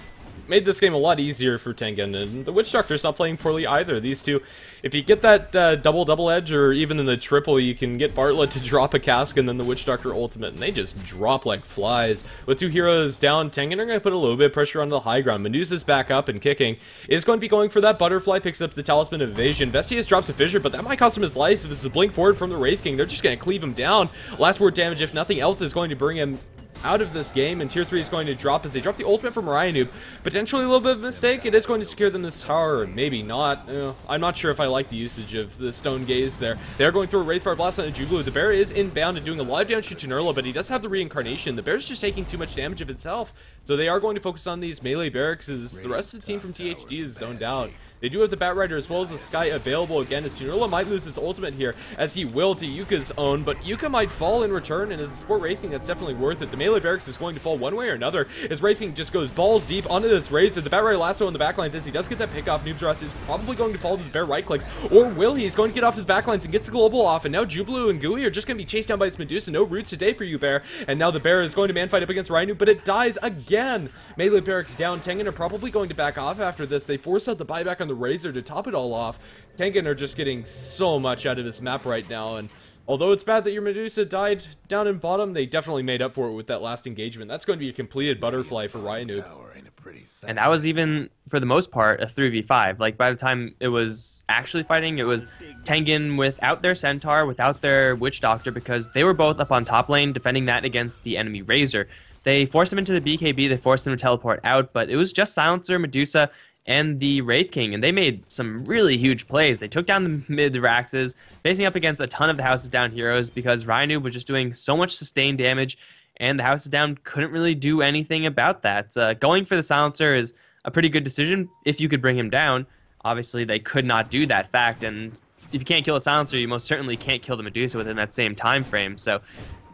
made this game a lot easier for Tengen, and the Witch Doctor's not playing poorly either. These two, if you get that double edge, or even in the triple, you can get Bartlett to drop a cask and then the Witch Doctor ultimate, and they just drop like flies. With 2 heroes down, Tengen are going to put a little bit of pressure on the high ground. Medusa's back up and kicking. Is going to be going for that butterfly, picks up the Talisman of Evasion. Vestius drops a Fissure, but that might cost him his life. If it's a blink forward from the Wraith King, they're just going to cleave him down. Last word damage, if nothing else, is going to bring him out of this game, and tier 3 is going to drop as they drop the ultimate from Ryanoob. Potentially a little bit of a mistake. It is going to secure them this tower, or maybe not. I'm not sure if I like the usage of the Stone Gaze there. They're going through a Wraithfire Blast on a Jublu. The bear is inbound and doing a lot of damage to Tunerla, but he does have the reincarnation. The bear's just taking too much damage of itself, so they are going to focus on these melee barracks as the rest of the team from THD is zoned out. They do have the Bat Rider as well as the Sky available again, as Tunerla might lose his ultimate here, as he will to Yuka's own, but Yuka might fall in return, and as a support Wraith King, that's definitely worth it. The melee barracks is going to fall one way or another, as Wraith King just goes balls deep onto this Razor. The Bat Rider lasso in the backlines, as he does get that pick off, Noob's Rust is probably going to fall to the bear right clicks, or will he? He's going to get off his backlines and gets the global off, and now Jublu and Gooey are just going to be chased down by this Medusa. No roots today for you, bear, and now the bear is going to man fight up against Ryanoob, but it dies again. Melee barracks down. Tengen are probably going to back off after this. They force out the buyback on the Razor to top it all off. Tengen are just getting so much out of this map right now, and although it's bad that your Medusa died down in bottom, they definitely made up for it with that last engagement. That's going to be a completed butterfly for Ryanoob. And that was even, for the most part, a 3v5. Like, by the time it was actually fighting, it was Tengen without their Centaur, without their Witch Doctor, because they were both up on top lane defending that against the enemy Razor. They forced him into the BKB, they forced him to teleport out, but it was just Silencer, Medusa, and the Wraith King, and they made some really huge plays. They took down the mid-Raxes, facing up against a ton of the Houses Down heroes because Ryanoob was just doing so much sustained damage, and the Houses Down couldn't really do anything about that. Going for the Silencer is a pretty good decision if you could bring him down. Obviously, they could not do that fact, and if you can't kill a Silencer, you most certainly can't kill the Medusa within that same time frame. So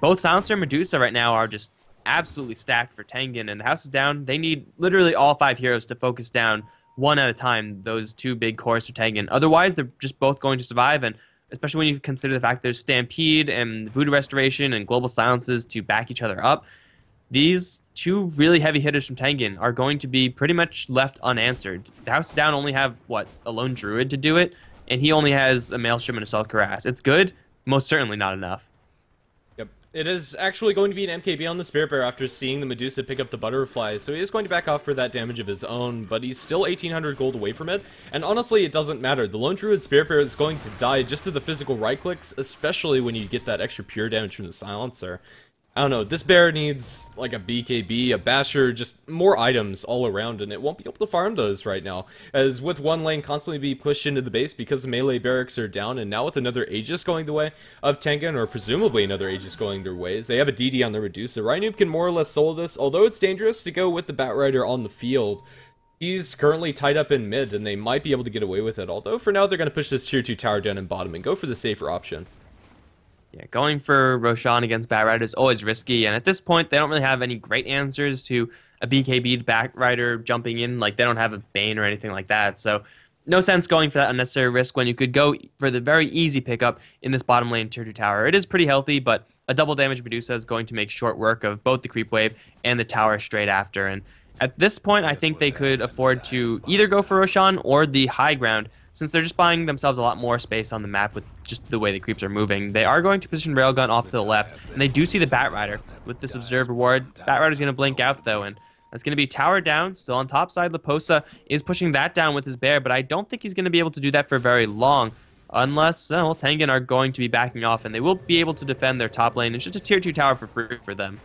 both Silencer and Medusa right now are just absolutely stacked for Tengen, and the house is down. They need literally all 5 heroes to focus down one at a time, those 2 big cores for Tengen. Otherwise, they're just both going to survive, and especially when you consider the fact there's Stampede and Voodoo Restoration and Global Silences to back each other up, these 2 really heavy hitters from Tengen are going to be pretty much left unanswered. The house is down only have, what, a lone druid to do it, and he only has a Maelstrom and a Assault Cuirass. It's good, most certainly not enough. Yep. It is actually going to be an MKB on the Spirit Bear after seeing the Medusa pick up the Butterfly, so he is going to back off for that damage of his own, but he's still 1,800 gold away from it, and honestly, it doesn't matter. The Lone Druid Spirit Bear is going to die just to the physical right clicks, especially when you get that extra pure damage from the Silencer. I don't know, this bear needs like a BKB, a Basher, just more items all around, and it won't be able to farm those right now, as with one lane constantly be pushed into the base because the melee barracks are down, and now with another Aegis going the way of Tengen, or presumably another Aegis going their ways, they have a DD on the Medusa. Rhinoob can more or less solo this, although it's dangerous to go with the Batrider on the field. He's currently tied up in mid, and they might be able to get away with it, although for now they're going to push this tier 2 tower down in bottom and go for the safer option. Yeah, going for Roshan against Batrider is always risky, and at this point, they don't really have any great answers to a BKB'd Batrider jumping in. Like, they don't have a Bane or anything like that, so no sense going for that unnecessary risk when you could go for the very easy pickup in this bottom lane tier 2 tower. It is pretty healthy, but a double damage Medusa is going to make short work of both the creep wave and the tower straight after, and at this point, I think they could afford to either go for Roshan or the high ground, since they're just buying themselves a lot more space on the map with just the way the creeps are moving. They are going to position Railgun off to the left, and they do see the Batrider with this Observe reward. Batrider's going to blink out, though, and that's going to be tower down. Still on top side, Leposa is pushing that down with his bear, but I don't think he's going to be able to do that for very long, unless, well, Tengen are going to be backing off, and they will be able to defend their top lane. It's just a tier 2 tower for free for them.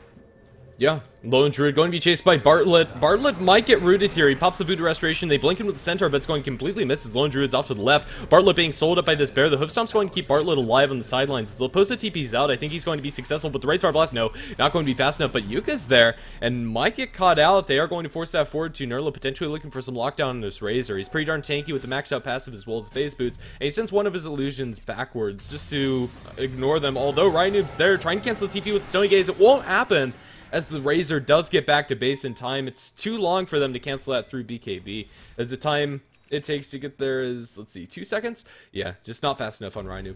Yeah, Lone Druid going to be chased by Bartlett. Bartlett might get rooted here. He pops the Voodoo Restoration. They blink him with the Centaur, but it's going to completely miss as Lone Druid's off to the left. Bartlett being sold up by this bear. The Hoofstomp's going to keep Bartlett alive on the sidelines. As Leposa TP's out, I think he's going to be successful, but the Right Fire Blast, no, not going to be fast enough. But Yuka's there and might get caught out. They are going to force that forward to Nurla, potentially looking for some lockdown on this Razor. He's pretty darn tanky with the maxed out passive as well as the phase boots, and he sends one of his illusions backwards just to ignore them. Although Rhinoob's there trying to cancel the TP with Stony Gaze, it won't happen. As the Razor does get back to base in time, it's too long for them to cancel that through BKB, as the time it takes to get there is, let's see, 2 seconds? Yeah, just not fast enough on Rhinoob.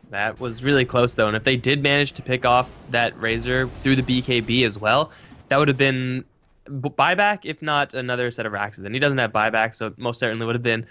That was really close, though, and if they did manage to pick off that Razor through the BKB as well, that would have been buyback, if not another set of Raxes, and he doesn't have buyback, so most certainly would have been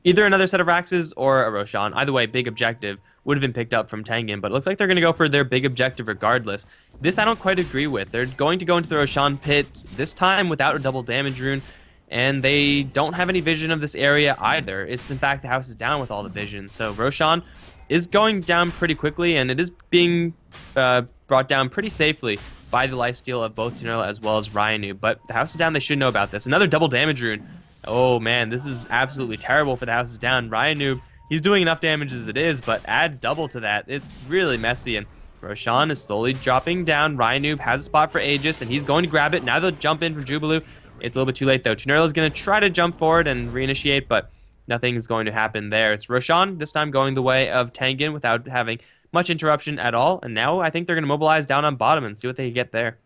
either another set of Raxes or a Roshan. Either way, big objective would have been picked up from Tengen, but it looks like they're going to go for their big objective regardless. This I don't quite agree with. They're going to go into the Roshan pit, this time without a double damage rune, and they don't have any vision of this area either. It's, in fact, the house is down with all the vision, so Roshan is going down pretty quickly, and it is being brought down pretty safely by the lifesteal of both Tenurla as well as Rhinoob, but the house is down. They should know about this. Another double damage rune. Oh man, this is absolutely terrible for the house is down. Rhinoob, he's doing enough damage as it is, but add double to that. It's really messy, and Roshan is slowly dropping down. Rhinoob has a spot for Aegis, and he's going to grab it. Now they'll jump in from Jubilee. It's a little bit too late, though. Tenurla's going to try to jump forward and reinitiate, but nothing's going to happen there. It's Roshan, this time going the way of Tengen without having much interruption at all, and now I think they're going to mobilize down on bottom and see what they can get there.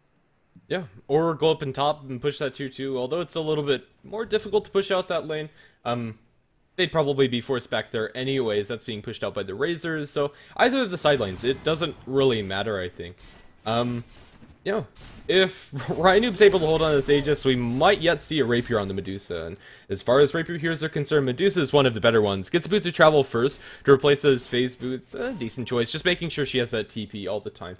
Yeah, or go up in top and push that tier 2, although it's a little bit more difficult to push out that lane. They'd probably be forced back there anyways. That's being pushed out by the Razors, so either of the sidelines, it doesn't really matter, I think. Yeah, if Rhinoob's able to hold on to this Aegis, we might yet see a Rapier on the Medusa, and as far as Rapier heroes are concerned, Medusa is one of the better ones. Gets the Boots of Travel first to replace those phase boots, a decent choice, just making sure she has that TP all the time.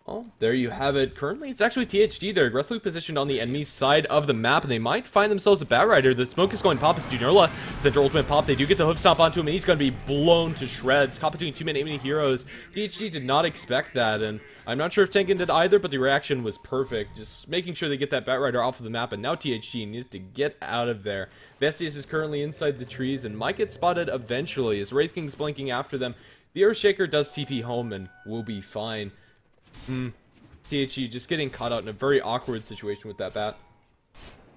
Well, there you have it. Currently, it's actually THD. They're aggressively positioned on the enemy side of the map, and they might find themselves a Batrider. The smoke is going to pop as Junurla. Center ultimate pop. They do get the hoof stomp onto him, and he's going to be blown to shreds. Caught between 2 enemy heroes. THD did not expect that, and I'm not sure if Tengen did either, but the reaction was perfect. Just making sure they get that Batrider off of the map, and now THD needed to get out of there. Vestius is currently inside the trees and might get spotted eventually as Wraith King's blinking after them. The Earthshaker does TP home and will be fine. THD just getting caught out in a very awkward situation with that bat.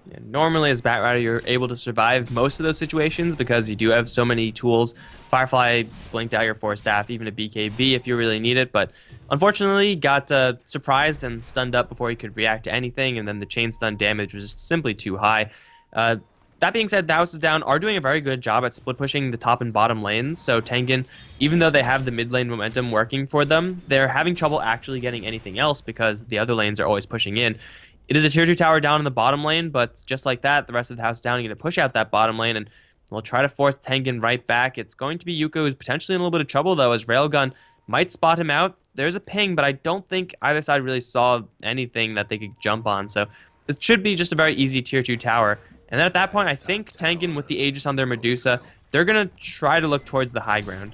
Yeah, normally as Batrider, you're able to survive most of those situations because you do have so many tools. Firefly, Blink Dagger, Force Staff, even a BKB if you really need it, but unfortunately got surprised and stunned up before he could react to anything, and then the chain stun damage was simply too high. That being said, the House is Down are doing a very good job at split pushing the top and bottom lanes, so Tengen, even though they have the mid lane momentum working for them, they're having trouble actually getting anything else because the other lanes are always pushing in. It is a tier 2 tower down in the bottom lane, but just like that, the rest of the House Down are going to push out that bottom lane, and we'll try to force Tengen right back. It's going to be Yuka, who's potentially in a little bit of trouble, though, as Railgun might spot him out. There's a ping, but I don't think either side really saw anything that they could jump on, so it should be just a very easy tier 2 tower. And then at that point, I think Tengen, with the Aegis on their Medusa, they're going to try to look towards the high ground.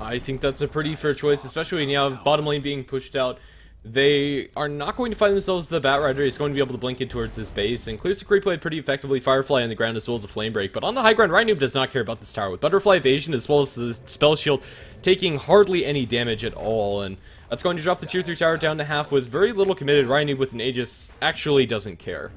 I think that's a pretty fair choice, especially when you have bottom lane being pushed out. They are not going to find themselves the Batrider. He's going to be able to blink in towards his base, and clears the creep wave pretty effectively. Firefly on the ground as well as a flame break. But on the high ground, Rhinoob does not care about this tower. With Butterfly Evasion as well as the Spell Shield taking hardly any damage at all. And that's going to drop the tier 3 tower down to half with very little committed. Rhinoob with an Aegis actually doesn't care.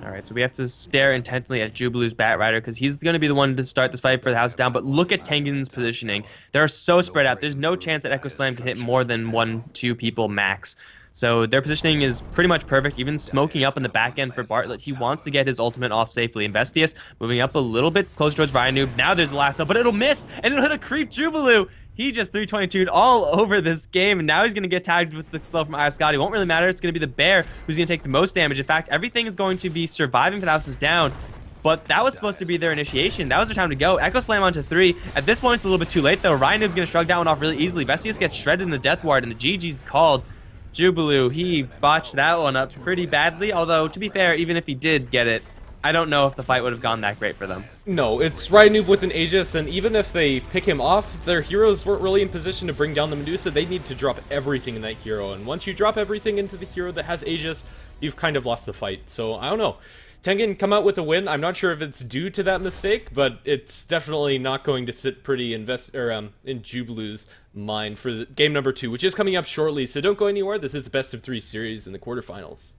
Alright, so we have to stare intently at Jubilu's Batrider because he's going to be the one to start this fight for the House Down. But look at Tengen's positioning. They're so spread out. There's no chance that Echo Slam can hit more than 1-2 people max. So their positioning is pretty much perfect, even smoking up in the back end for Bartlett. He wants to get his ultimate off safely. Investius moving up a little bit closer towards Rhinoob. Now there's the lasso, but it'll miss, and it'll hit a creep Jubilu. He just 322'd all over this game, and now he's going to get tagged with the slow from Scotty. It won't really matter. It's going to be the bear who's going to take the most damage. In fact, everything is going to be surviving for the House is Down, but that was supposed to be their initiation. That was their time to go. Echo Slam onto 3. At this point, it's a little bit too late, though. Rhinoob's going to shrug that one off really easily. Vestius gets shredded in the Death Ward, and the GG's called. Jubilu, he botched that one up pretty badly, although, to be fair, even if he did get it, I don't know if the fight would have gone that great for them. No, it's Rhinoob with an Aegis, and even if they pick him off, their heroes weren't really in position to bring down the Medusa. They need to drop everything in that hero, and once you drop everything into the hero that has Aegis, you've kind of lost the fight. So, I don't know. Tengen come out with a win. I'm not sure if it's due to that mistake, but it's definitely not going to sit pretty in Jubilu's mind for game number 2, which is coming up shortly, so don't go anywhere. This is the best of 3 series in the quarterfinals.